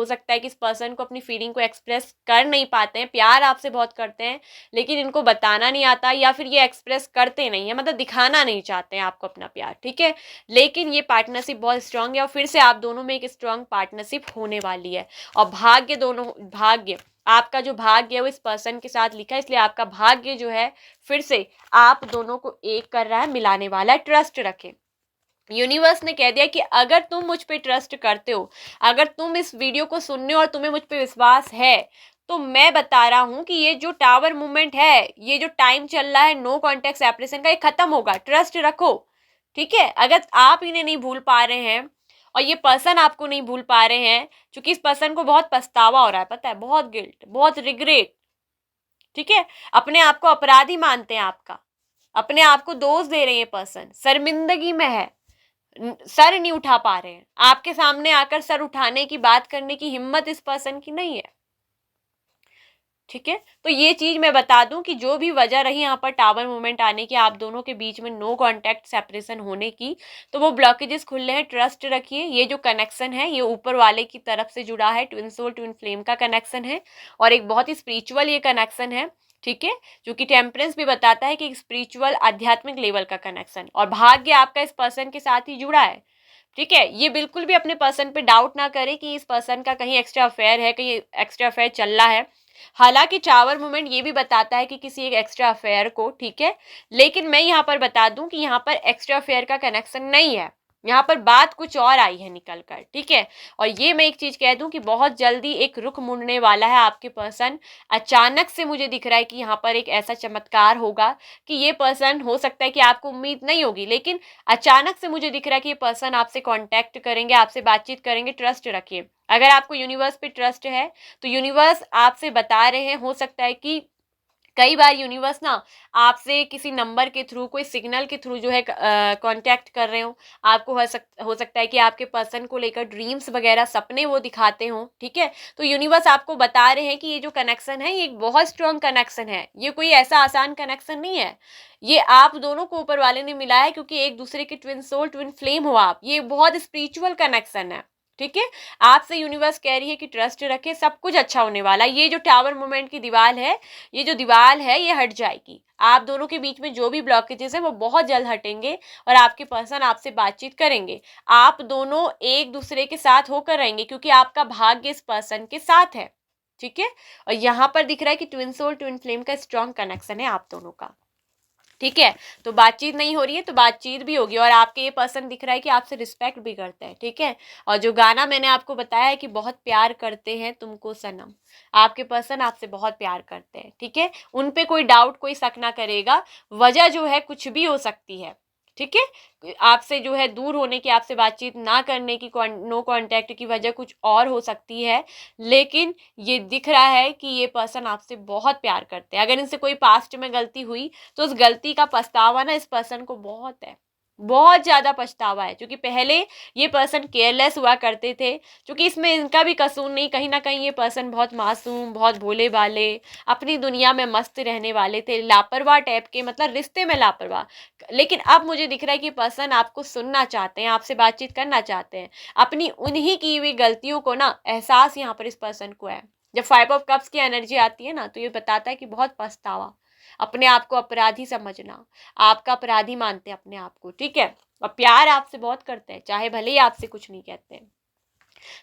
सकता है कि इस पर्सन को अपनी फीलिंग को एक्सप्रेस कर नहीं पाते हैं, प्यार आपसे बहुत करते हैं लेकिन इनको बताना नहीं आता, या फिर ये एक्सप्रेस करते नहीं है, मतलब दिखाना नहीं चाहते हैं आपको अपना प्यार, ठीक है। लेकिन ये पार्टनरशिप बहुत स्ट्रांग है और फिर से आप दोनों में एक स्ट्रांग पार्टनरशिप होने वाली है। और भाग्य आपका जो भाग्य है वो इस पर्सन के साथ लिखा है, इसलिए आपका भाग्य जो है फिर से आप दोनों को एक कर रहा है, मिलाने वाला है। ट्रस्ट रखें। यूनिवर्स ने कह दिया कि अगर तुम मुझ पे ट्रस्ट करते हो, अगर तुम इस वीडियो को सुनने और तुम्हें मुझ पे विश्वास है, तो मैं बता रहा हूं कि ये जो टावर मूवमेंट है, ये जो टाइम चल रहा है नो कॉन्टेक्ट सेपरेशन का, ये खत्म होगा। ट्रस्ट रखो, ठीक है। अगर आप इन्हें नहीं भूल पा रहे हैं और ये पर्सन आपको नहीं भूल पा रहे हैं, क्योंकि इस पर्सन को बहुत पछतावा हो रहा है, पता है, बहुत गिल्ट, बहुत रिग्रेट, ठीक है। अपने आप को अपराधी मानते हैं आपका, अपने आप को दोष दे रहे हैं, पर्सन शर्मिंदगी में है, सर नहीं उठा पा रहे हैं, आपके सामने आकर सर उठाने की, बात करने की हिम्मत इस पर्सन की नहीं है, ठीक है। तो ये चीज मैं बता दूं कि जो भी वजह रही यहाँ पर टावर मूवमेंट आने की, आप दोनों के बीच में नो कांटेक्ट सेपरेशन होने की, तो वो ब्लॉकेजेस खुल रहे हैं। ट्रस्ट रखिए, ये जो कनेक्शन है ये ऊपर वाले की तरफ से जुड़ा है, ट्विन सोल ट्विन फ्लेम का कनेक्शन है और एक बहुत ही स्पिरिचुअल ये कनेक्शन है, ठीक है। जो कि टेम्परेंस भी बताता है कि एक स्पिरिचुअल आध्यात्मिक लेवल का कनेक्शन, और भाग्य आपका इस पर्सन के साथ ही जुड़ा है, ठीक है। ये बिल्कुल भी अपने पर्सन पे डाउट ना करें कि इस पर्सन का कहीं एक्स्ट्रा अफेयर है, कहीं एक्स्ट्रा अफेयर चल रहा है। हालांकि टावर मूवमेंट ये भी बताता है कि किसी एक एक्स्ट्रा अफेयर को, ठीक है, लेकिन मैं यहाँ पर बता दूं कि यहाँ पर एक्स्ट्रा अफेयर का कनेक्शन नहीं है, यहाँ पर बात कुछ और आई है निकल कर, ठीक है। और ये मैं एक चीज कह दूं कि बहुत जल्दी एक रुख मुड़ने वाला है आपके पर्सन। अचानक से मुझे दिख रहा है कि यहाँ पर एक ऐसा चमत्कार होगा कि ये पर्सन, हो सकता है कि आपको उम्मीद नहीं होगी, लेकिन अचानक से मुझे दिख रहा है कि ये पर्सन आपसे कांटेक्ट करेंगे, आपसे बातचीत करेंगे। ट्रस्ट रखिए। अगर आपको यूनिवर्स पे ट्रस्ट है तो यूनिवर्स आपसे बता रहे हैं, हो सकता है कि कई बार यूनिवर्स ना आपसे किसी नंबर के थ्रू, कोई सिग्नल के थ्रू जो है कांटेक्ट कर रहे हो। आपको हो सकता है कि आपके पर्सन को लेकर ड्रीम्स वगैरह, सपने वो दिखाते हो, ठीक है। तो यूनिवर्स आपको बता रहे हैं कि ये जो कनेक्शन है ये एक बहुत स्ट्रॉन्ग कनेक्शन है, ये कोई ऐसा आसान कनेक्शन नहीं है। ये आप दोनों को ऊपर वाले ने मिलाया है क्योंकि एक दूसरे के ट्विन सोल ट्विन फ्लेम हो आप, ये बहुत स्पिरिचुअल कनेक्शन है, ठीक है। आपसे यूनिवर्स कह रही है कि ट्रस्ट रखे, सब कुछ अच्छा होने वाला है। ये जो टावर मूवमेंट की दीवार है, ये जो दीवार है ये हट जाएगी। आप दोनों के बीच में जो भी ब्लॉकेजेस है वो बहुत जल्द हटेंगे और आपके पर्सन आपसे बातचीत करेंगे। आप दोनों एक दूसरे के साथ होकर रहेंगे क्योंकि आपका भाग्य इस पर्सन के साथ है, ठीक है। और यहाँ पर दिख रहा है कि ट्विन सोल ट्विन फ्लेम का स्ट्रॉन्ग कनेक्शन है आप दोनों का, ठीक है। तो बातचीत नहीं हो रही है तो बातचीत भी होगी, और आपके ये पर्सन दिख रहा है कि आपसे रिस्पेक्ट भी करते हैं, ठीक है। और जो गाना मैंने आपको बताया है कि बहुत प्यार करते हैं तुमको सनम, आपके पर्सन आपसे बहुत प्यार करते हैं, ठीक है। उन पे कोई डाउट, कोई शक ना करेगा। वजह जो है कुछ भी हो सकती है, ठीक है। आपसे जो है दूर होने की, आपसे बातचीत ना करने की, नो कांटेक्ट की वजह कुछ और हो सकती है, लेकिन ये दिख रहा है कि ये पर्सन आपसे बहुत प्यार करते हैं। अगर इनसे कोई पास्ट में गलती हुई तो उस गलती का पछतावा ना इस पर्सन को बहुत है, बहुत ज्यादा पछतावा है, क्योंकि पहले ये पर्सन केयरलेस हुआ करते थे, क्योंकि इसमें इनका भी कसूर नहीं, कहीं ना कहीं ये पर्सन बहुत मासूम, बहुत भोले भाले, अपनी दुनिया में मस्त रहने वाले थे, लापरवाह टाइप के, मतलब रिश्ते में लापरवाह। लेकिन अब मुझे दिख रहा है कि पर्सन आपको सुनना चाहते हैं, आपसे बातचीत करना चाहते हैं। अपनी उन्हीं की हुई गलतियों को ना एहसास यहाँ पर इस पर्सन को है। जब 5 ऑफ कप्स की एनर्जी आती है ना तो ये बताता है कि बहुत पछतावा, अपने आप को अपराधी समझना, आपका अपराधी मानते हैं अपने आप को, ठीक है। और प्यार आपसे बहुत करते हैं, चाहे भले ही आपसे कुछ नहीं कहते हैं।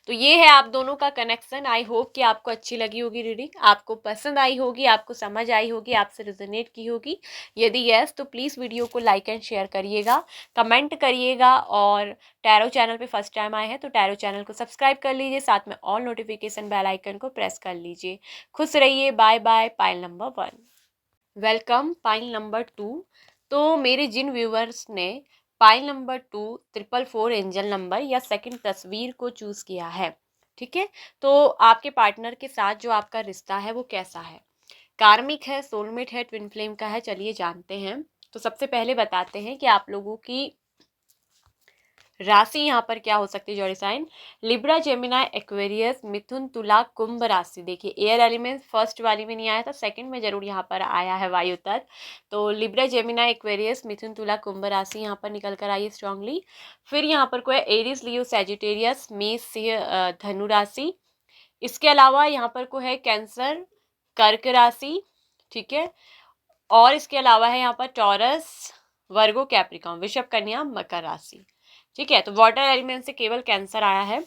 तो ये है आप दोनों का कनेक्शन। आई होप कि आपको अच्छी लगी होगी रीडिंग, आपको पसंद आई होगी, आपको समझ आई होगी, आपसे रिजोनेट की होगी। यदि यस तो प्लीज़ वीडियो को लाइक एंड शेयर करिएगा, कमेंट करिएगा, और टैरो चैनल पे फर्स्ट टाइम आए हैं तो टैरो चैनल को सब्सक्राइब कर लीजिए, साथ में ऑल नोटिफिकेशन बेल आइकन को प्रेस कर लीजिए। खुश रहिए। Bye bye. Pile number 1। Welcome pile number 2। तो मेरे जिन व्यूवर्स ने पाइल नंबर 2 444 एंजल नंबर या सेकंड तस्वीर को चूज़ किया है, ठीक है, तो आपके पार्टनर के साथ जो आपका रिश्ता है वो कैसा है, कार्मिक है, सोलमेट है, ट्विन फ्लेम का है, चलिए जानते हैं। तो सबसे पहले बताते हैं कि आप लोगों की राशि यहाँ पर क्या हो सकती है जोड़ी साइन, लिब्रा, जेमिनाई, एक्वेरियस, मिथुन, तुला, कुंभ राशि। देखिए एयर एलिमेंट फर्स्ट वाली में नहीं आया था, सेकंड में जरूर यहाँ पर आया है वायु तत्व। तो लिब्रा, जेमिनाई, एक्वेरियस, मिथुन, तुला, कुंभ राशि यहाँ पर निकल कर आई है स्ट्रांगली। फिर यहाँ पर कोई एरिस, लियो, सैजिटेरियस, मेष, सिंह, धनु राशि। इसके अलावा यहाँ पर को है कैंसर, कर्क राशि, ठीक है। और इसके अलावा है यहाँ पर टॉरस, वर्गो, कैप्रिकॉर्न, वृषभ, कन्या, मकर राशि, ठीक है। तो वाटर एलिमेंट से केवल कैंसर आया है।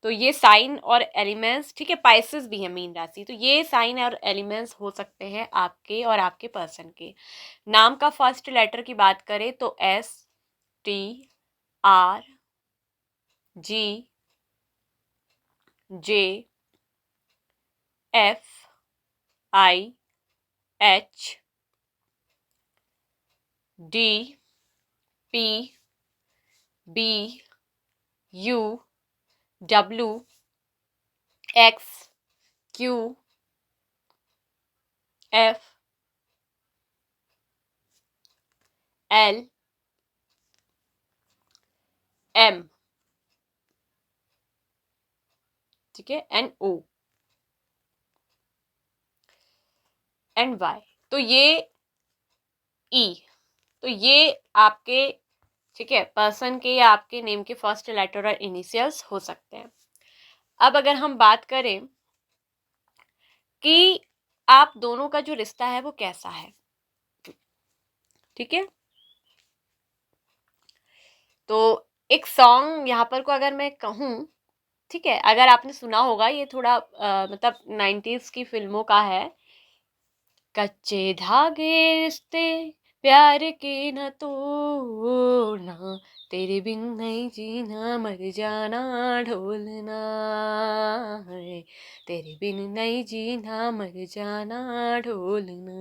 तो ये साइन और एलिमेंट्स, ठीक है, पाइसेस भी है मीन राशि। तो ये साइन और एलिमेंट्स हो सकते हैं आपके और आपके पर्सन के। नाम का फर्स्ट लेटर की बात करें तो S, T, R, G, J, F, I, H, D, P, B, U, W, X, Q, F, L, M, ठीक है, एन, ओ एंड वाई। तो ये ई, तो ये आपके, ठीक है, पर्सन के या आपके नेम के फर्स्ट लेटर और इनिशियल्स हो सकते हैं। अब अगर हम बात करें कि आप दोनों का जो रिश्ता है वो कैसा है, ठीक है। तो एक सॉन्ग यहाँ पर को अगर मैं कहूँ, ठीक है, अगर आपने सुना होगा, ये थोड़ा मतलब 90s की फिल्मों का है। कच्चे धागे रिश्ते प्यार के न तोड़ना, तेरे बिन नहीं जीना मर जाना ढोलना है, तेरे बिन नहीं जीना मर जाना ढोलना।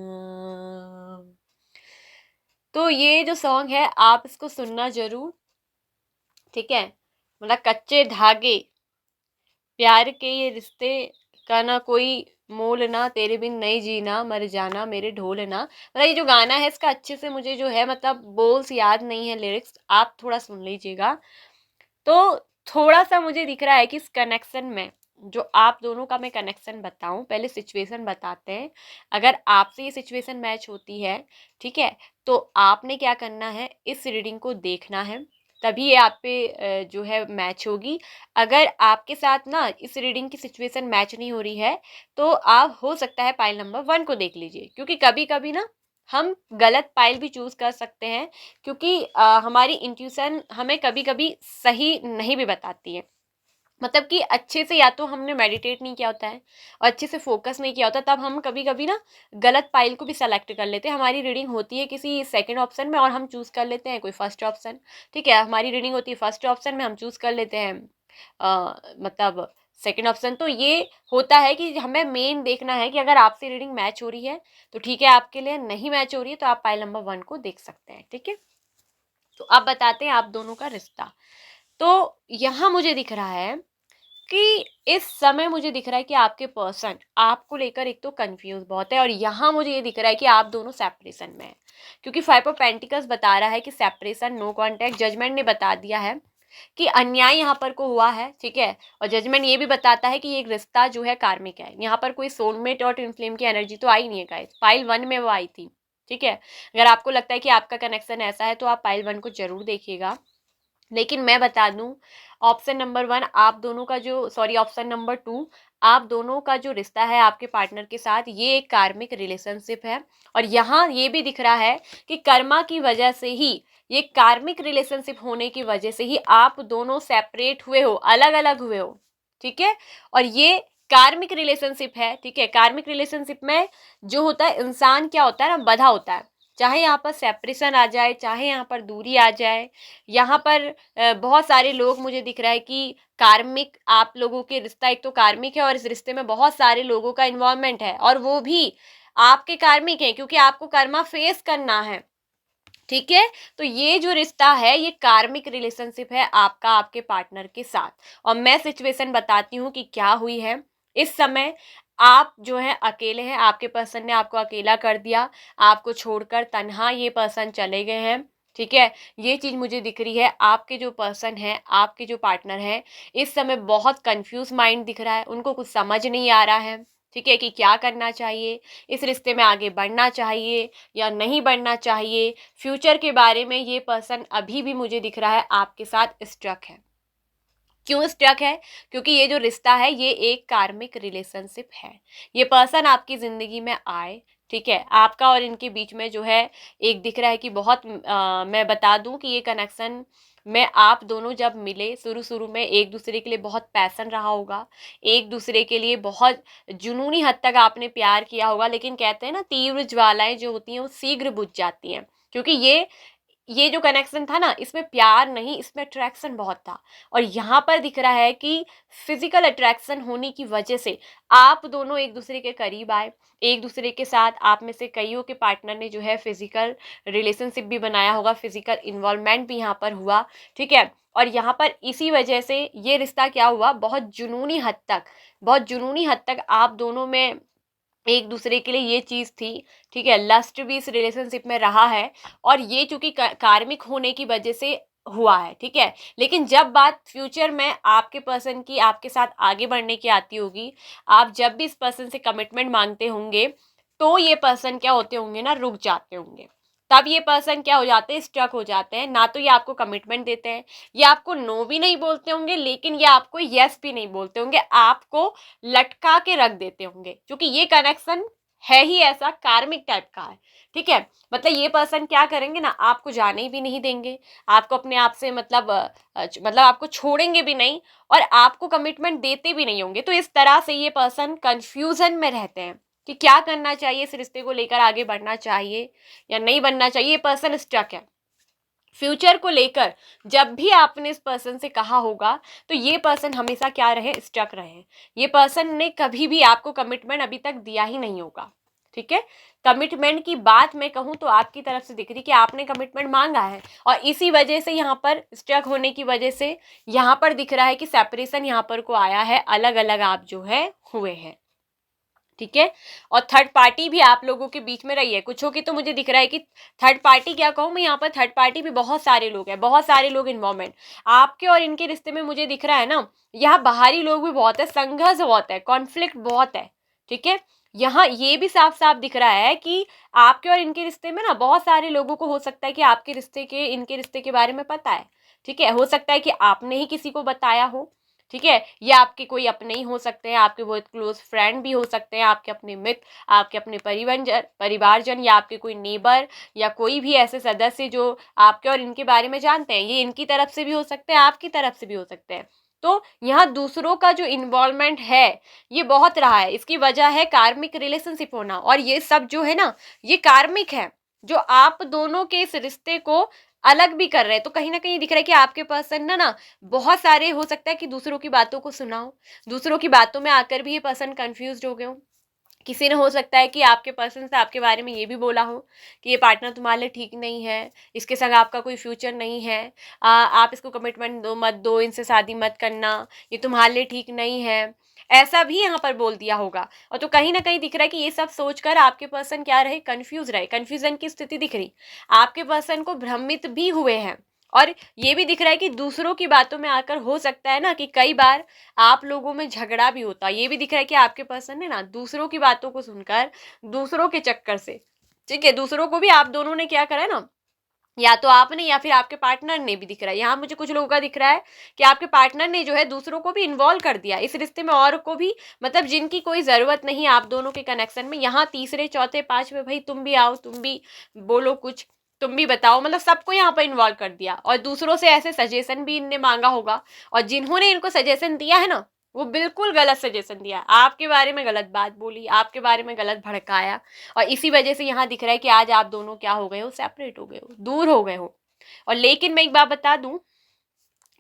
तो ये जो सॉन्ग है आप इसको सुनना जरूर, ठीक है। मतलब कच्चे धागे प्यार के ये रिश्ते का ना कोई मोल ना, तेरे बिन नहीं जीना मर जाना मेरे ढोलना। मतलब ये जो गाना है इसका अच्छे से मुझे जो है मतलब बोल्स याद नहीं है, लिरिक्स आप थोड़ा सुन लीजिएगा। तो थोड़ा सा मुझे दिख रहा है कि इस कनेक्शन में जो आप दोनों का मैं कनेक्शन बताऊं, पहले सिचुएशन बताते हैं। अगर आपसे ये सिचुएशन मैच होती है, ठीक है, तो आपने क्या करना है, इस रीडिंग को देखना है, तभी ये आप पे जो है मैच होगी। अगर आपके साथ ना इस रीडिंग की सिचुएशन मैच नहीं हो रही है तो आप हो सकता है पाइल नंबर 1 को देख लीजिए, क्योंकि कभी कभी ना हम गलत पाइल भी चूज कर सकते हैं, क्योंकि हमारी इंट्यूशन हमें कभी कभी सही नहीं भी बताती है। मतलब कि अच्छे से या तो हमने मेडिटेट नहीं किया होता है और अच्छे से फोकस नहीं किया होता, तब हम कभी कभी ना गलत पाइल को भी सेलेक्ट कर लेते हैं। हमारी रीडिंग होती है किसी सेकंड ऑप्शन में और हम चूज कर लेते हैं कोई फर्स्ट ऑप्शन, ठीक है। हमारी रीडिंग होती है फर्स्ट ऑप्शन में, हम चूज कर लेते हैं मतलब सेकंड ऑप्शन। तो ये होता है कि हमें मेन देखना है कि अगर आपसे रीडिंग मैच हो रही है तो ठीक है आपके लिए, नहीं मैच हो रही है तो आप पाइल नंबर 1 को देख सकते हैं, ठीक है। तो अब बताते हैं आप दोनों का रिश्ता। तो यहाँ मुझे दिख रहा है कि इस समय मुझे दिख रहा है कि आपके पर्सन आपको लेकर एक तो कंफ्यूज बहुत है, और यहाँ मुझे ये दिख रहा है कि आप दोनों सेपरेशन में हैं, क्योंकि 5 ऑफ पेंटिकल्स बता रहा है कि सेपरेशन, नो कांटेक्ट। जजमेंट ने बता दिया है कि अन्याय यहाँ पर को हुआ है, ठीक है। और जजमेंट ये भी बताता है कि ये एक रिश्ता जो है कार्मिक है। यहाँ पर कोई सोलमेट और ट्विन फ्लेम की एनर्जी तो आई नहीं है गाइस, पाइल 1 में वो आई थी, ठीक है। अगर आपको लगता है कि आपका कनेक्शन ऐसा है तो आप पाइल 1 को जरूर देखिएगा। लेकिन मैं बता दूं, ऑप्शन नंबर 1 आप दोनों का जो, सॉरी ऑप्शन नंबर 2 आप दोनों का जो रिश्ता है आपके पार्टनर के साथ, ये एक कार्मिक रिलेशनशिप है। और यहाँ ये भी दिख रहा है कि कर्मा की वजह से ही, ये कार्मिक रिलेशनशिप होने की वजह से ही आप दोनों सेपरेट हुए हो, अलग अलग हुए हो, ठीक है। और ये कार्मिक रिलेशनशिप है, ठीक है। कार्मिक रिलेशनशिप में जो होता है इंसान क्या होता है ना, बधा होता है। चाहे यहाँ पर सेपरेशन आ जाए, चाहे यहाँ पर दूरी आ जाए, यहाँ पर बहुत सारे लोग मुझे दिख रहा है कि कार्मिक, आप लोगों के रिश्ता एक तो कार्मिक है और इस रिश्ते में बहुत सारे लोगों का इन्वॉल्वमेंट है, और वो भी आपके कार्मिक है क्योंकि आपको कर्मा फेस करना है, ठीक है। तो ये जो रिश्ता है ये कार्मिक रिलेशनशिप है आपका आपके पार्टनर के साथ। और मैं सिचुएशन बताती हूँ कि क्या हुई है। इस समय आप जो है अकेले हैं, आपके पर्सन ने आपको अकेला कर दिया, आपको छोड़कर तन्हा ये पर्सन चले गए हैं, ठीक है, ये चीज़ मुझे दिख रही है। आपके जो पर्सन है, आपके जो पार्टनर है, इस समय बहुत कंफ्यूज माइंड दिख रहा है, उनको कुछ समझ नहीं आ रहा है, ठीक है, कि क्या करना चाहिए, इस रिश्ते में आगे बढ़ना चाहिए या नहीं बढ़ना चाहिए। फ्यूचर के बारे में ये पर्सन अभी भी मुझे दिख रहा है आपके साथ स्ट्रक है। क्यों स्टक है? क्योंकि ये जो रिश्ता है ये एक कार्मिक रिलेशनशिप है। ये पर्सन आपकी ज़िंदगी में आए, ठीक है, आपका और इनके बीच में जो है एक दिख रहा है कि बहुत मैं बता दूं कि ये कनेक्शन में आप दोनों जब मिले शुरू शुरू में एक दूसरे के लिए बहुत पैसन रहा होगा, एक दूसरे के लिए बहुत जुनूनी हद तक आपने प्यार किया होगा, लेकिन कहते हैं ना तीव्र ज्वालाएं जो होती हैं वो शीघ्र बुझ जाती हैं, क्योंकि ये जो कनेक्शन था ना इसमें प्यार नहीं, इसमें अट्रैक्शन बहुत था। और यहाँ पर दिख रहा है कि फिजिकल अट्रैक्शन होने की वजह से आप दोनों एक दूसरे के करीब आए, एक दूसरे के साथ आप में से कईयों के पार्टनर ने जो है फिजिकल रिलेशनशिप भी बनाया होगा, फिजिकल इन्वॉल्वमेंट भी यहाँ पर हुआ, ठीक है। और यहाँ पर इसी वजह से ये रिश्ता क्या हुआ, बहुत जुनूनी हद तक आप दोनों में एक दूसरे के लिए ये चीज़ थी, ठीक है, लस्ट भी इस रिलेशनशिप में रहा है। और ये चूंकि कार्मिक होने की वजह से हुआ है, ठीक है। लेकिन जब बात फ्यूचर में आपके पर्सन की आपके साथ आगे बढ़ने की आती होगी, आप जब भी इस पर्सन से कमिटमेंट मांगते होंगे तो ये पर्सन क्या होते होंगे ना, रुक जाते होंगे। तब ये पर्सन क्या हो जाते हैं, स्ट्रक हो जाते हैं। ना तो ये आपको कमिटमेंट देते हैं, ये आपको नो भी नहीं बोलते होंगे, लेकिन ये आपको यस भी नहीं बोलते होंगे, आपको लटका के रख देते होंगे, क्योंकि ये कनेक्शन है ही ऐसा कार्मिक टाइप का है, ठीक है। मतलब ये पर्सन क्या करेंगे ना, आपको जाने भी नहीं देंगे, आपको अपने आप से मतलब आपको छोड़ेंगे भी नहीं, और आपको कमिटमेंट देते भी नहीं होंगे। तो इस तरह से ये पर्सन कंफ्यूजन में रहते हैं कि क्या करना चाहिए, इस रिश्ते को लेकर आगे बढ़ना चाहिए या नहीं बनना चाहिए। ये पर्सन स्टक है फ्यूचर को लेकर। जब भी आपने इस पर्सन से कहा होगा तो ये पर्सन हमेशा क्या रहे, स्टक रहे। ये पर्सन ने कभी भी आपको कमिटमेंट अभी तक दिया ही नहीं होगा, ठीक है। कमिटमेंट की बात मैं कहूँ तो आपकी तरफ से दिख रही कि आपने कमिटमेंट मांगा है, और इसी वजह से यहाँ पर स्टक होने की वजह से यहाँ पर दिख रहा है कि सेपरेशन यहाँ पर को आया है, अलग अलग आप जो है हुए हैं, ठीक है। और थर्ड पार्टी भी आप लोगों के बीच में रही है कुछ हो की, तो मुझे दिख रहा है कि थर्ड पार्टी क्या कहूँ मैं, यहाँ पर थर्ड पार्टी भी बहुत सारे लोग हैं, बहुत सारे लोग इन्वॉल्वमेंट आपके और इनके रिश्ते में मुझे दिख रहा है ना। यहाँ बाहरी लोग भी बहुत है, संघर्ष बहुत है, कॉन्फ्लिक्ट बहुत है, ठीक है। यहाँ ये भी साफ साफ दिख रहा है कि आपके और इनके रिश्ते में ना बहुत सारे लोगों को हो सकता है कि आपके रिश्ते के इनके रिश्ते के बारे में पता है, ठीक है। हो सकता है कि आपने ही किसी को बताया हो, ठीक है, या आपके कोई अपने ही हो सकते हैं, आपके बहुत क्लोज फ्रेंड भी हो सकते हैं, आपके अपने मित्र, आपके अपने परिवारजन, या आपके कोई नेबर, या कोई भी ऐसे सदस्य जो आपके और इनके बारे में जानते हैं। ये इनकी तरफ से भी हो सकते हैं, आपकी तरफ से भी हो सकते हैं। तो यहाँ दूसरों का जो इन्वॉल्वमेंट है ये बहुत रहा है, इसकी वजह है कार्मिक रिलेशनशिप होना। और ये सब जो है ना ये कार्मिक है, जो आप दोनों के इस रिश्ते को अलग भी कर रहे हैं। तो कहीं ना कहीं दिख रहा है कि आपके पर्सन ना बहुत सारे हो सकता है कि दूसरों की बातों को सुनाओ, दूसरों की बातों में आकर भी ये पर्सन कंफ्यूज हो गए हो। किसी ने हो सकता है कि आपके पर्सन से आपके बारे में ये भी बोला हो कि ये पार्टनर तुम्हारे लिए ठीक नहीं है, इसके संग आपका कोई फ्यूचर नहीं है, आप इसको कमिटमेंट दो मत दो, इनसे शादी मत करना, ये तुम्हारे लिए ठीक नहीं है, ऐसा भी यहाँ पर बोल दिया होगा। और तो कहीं ना कहीं दिख रहा है कि ये सब सोचकर आपके पर्सन क्या रहे, कंफ्यूज रहे, कंफ्यूजन की स्थिति दिख रही, आपके पर्सन को भ्रमित भी हुए हैं। और ये भी दिख रहा है कि दूसरों की बातों में आकर हो सकता है ना कि कई बार आप लोगों में झगड़ा भी होता है। ये भी दिख रहा है कि आपके पर्सन ने ना दूसरों की बातों को सुनकर, दूसरों के चक्कर से, ठीक है, दूसरों को भी आप दोनों ने क्या करा है ना, या तो आपने या फिर आपके पार्टनर ने भी दिख रहा है। यहाँ मुझे कुछ लोगों का दिख रहा है कि आपके पार्टनर ने जो है दूसरों को भी इन्वॉल्व कर दिया इस रिश्ते में, और को भी, मतलब जिनकी कोई ज़रूरत नहीं आप दोनों के कनेक्शन में, यहाँ तीसरे चौथे पांचवे, भाई तुम भी आओ, तुम भी बोलो कुछ, तुम भी बताओ, मतलब सबको यहाँ पर इन्वॉल्व कर दिया। और दूसरों से ऐसे सजेशन भी इनने मांगा होगा, और जिन्होंने इनको सजेशन दिया है ना वो बिल्कुल गलत सजेशन दिया, आपके बारे में गलत बात बोली, आपके बारे में गलत भड़काया। और इसी वजह से यहाँ दिख रहा है कि आज आप दोनों क्या हो गए हो, सेपरेट हो गए हो, दूर हो गए हो। और लेकिन मैं एक बात बता दूं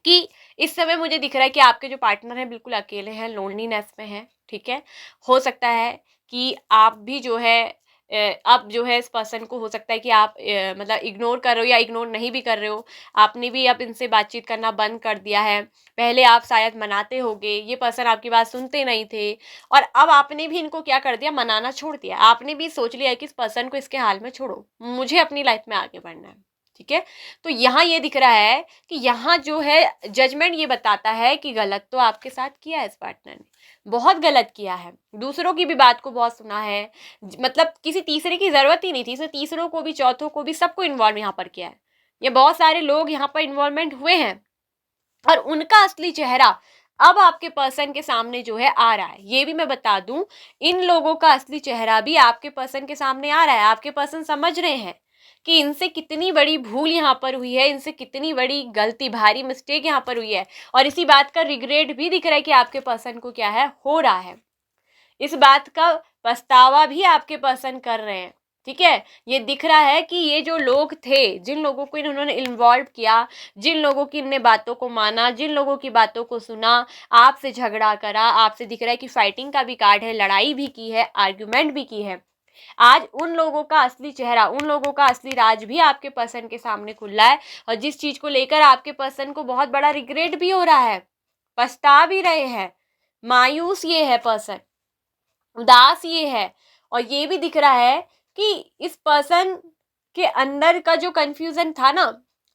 कि इस समय मुझे दिख रहा है कि आपके जो पार्टनर हैं बिल्कुल अकेले हैं, लोनलीनेस में हैं, ठीक है। हो सकता है कि आप भी जो है अब जो है इस पर्सन को हो सकता है कि आप मतलब इग्नोर कर रहे हो, या इग्नोर नहीं भी कर रहे हो, आपने भी अब इनसे बातचीत करना बंद कर दिया है। पहले आप शायद मनाते होगे, ये पर्सन आपकी बात सुनते नहीं थे, और अब आपने भी इनको क्या कर दिया, मनाना छोड़ दिया। आपने भी सोच लिया कि इस पर्सन को इसके हाल में छोड़ो, मुझे अपनी लाइफ में आगे बढ़ना है, ठीक है। तो यहाँ ये दिख रहा है कि यहाँ जो है जजमेंट ये बताता है कि गलत तो आपके साथ किया है इस पार्टनर ने, बहुत गलत किया है, दूसरों की भी बात को बहुत सुना है, मतलब किसी तीसरे की जरूरत ही नहीं थी, इसने तीसरों को भी चौथों को भी सबको इन्वॉल्व यहाँ पर किया है। ये बहुत सारे लोग यहाँ पर इन्वॉल्वमेंट हुए हैं और उनका असली चेहरा अब आपके पर्सन के सामने जो है आ रहा है। ये भी मैं बता दूं, इन लोगों का असली चेहरा भी आपके पर्सन के सामने आ रहा है। आपके पर्सन समझ रहे हैं कि इनसे कितनी बड़ी भूल यहाँ पर हुई है, इनसे कितनी बड़ी गलती, भारी मिस्टेक यहाँ पर हुई है, और इसी बात का रिग्रेट भी दिख रहा है कि आपके पर्सन को क्या है, हो रहा है। इस बात का पछतावा भी आपके पर्सन कर रहे हैं। ठीक है, ये दिख रहा है कि ये जो लोग थे, जिन लोगों को इन्होंने इन्वॉल्व किया, जिन लोगों की इनने बातों को माना, जिन लोगों की बातों को सुना, आपसे झगड़ा करा, आपसे दिख रहा है कि फाइटिंग का भी कार्ड है, लड़ाई भी की है, आर्ग्यूमेंट भी की है, आज उन लोगों का असली चेहरा, उन लोगों का असली राज भी आपके पर्सन के सामने खुला है। और जिस चीज को लेकर आपके पर्सन को बहुत बड़ा रिग्रेट भी हो रहा है, पछता भी रहे हैं, मायूस ये है पर्सन, उदास ये है, और ये भी दिख रहा है कि इस पर्सन के अंदर का जो कंफ्यूजन था ना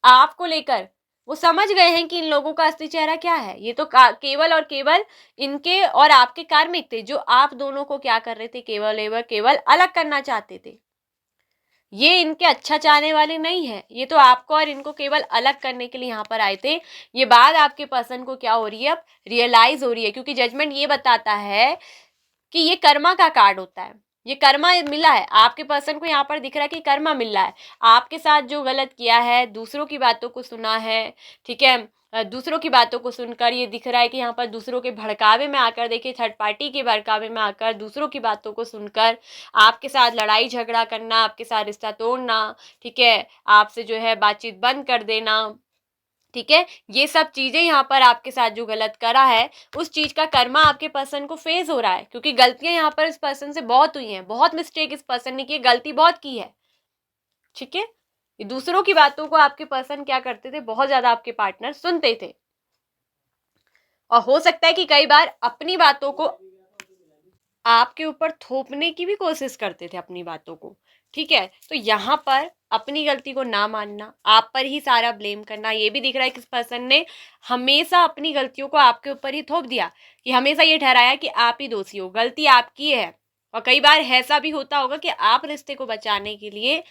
आपको लेकर, वो समझ गए हैं कि इन लोगों का असली चेहरा क्या है। ये तो केवल और केवल इनके और आपके कार्मिक थे, जो आप दोनों को क्या कर रहे थे, केवल एवं केवल अलग करना चाहते थे। ये इनके अच्छा चाहने वाले नहीं है, ये तो आपको और इनको केवल अलग करने के लिए यहाँ पर आए थे। ये बात आपके पर्सन को क्या हो रही है, अब रियलाइज हो रही है, क्योंकि जजमेंट ये बताता है कि ये कर्मा का कार्ड होता है, ये कर्मा मिला है आपके पर्सन को, यहाँ पर दिख रहा है कि कर्मा मिल रहा है। आपके साथ जो गलत किया है, दूसरों की बातों को सुना है, ठीक है, दूसरों की बातों को सुनकर ये दिख रहा है कि यहाँ पर दूसरों के भड़कावे में आकर, देखिए थर्ड पार्टी के भड़कावे में आकर, दूसरों की बातों को सुनकर आपके साथ लड़ाई झगड़ा करना, आपके साथ रिश्ता तोड़ना, ठीक है, आपसे जो है बातचीत बंद कर देना, ठीक है, ये सब चीजें यहाँ पर आपके साथ जो गलत करा है, उस चीज का कर्मा आपके पर्सन को फेस हो रहा है, क्योंकि गलतियां यहाँ पर इस पर्सन से बहुत हुई हैं, बहुत मिस्टेक इस पर्सन ने की, गलती बहुत की है। ठीक है, ये दूसरों की बातों को आपके पर्सन क्या करते थे, बहुत ज्यादा आपके पार्टनर सुनते थे, और हो सकता है कि कई बार अपनी बातों को आपके ऊपर थोपने की भी कोशिश करते थे, अपनी बातों को। ठीक है, तो यहाँ पर अपनी गलती को ना मानना, आप पर ही सारा ब्लेम करना, ये भी दिख रहा है कि इस पर्सन ने हमेशा अपनी गलतियों को आपके ऊपर ही थोप दिया, कि हमेशा ये ठहराया कि आप ही दोषी हो, गलती आपकी है। और कई बार ऐसा भी होता होगा कि आप रिश्ते को बचाने के लिए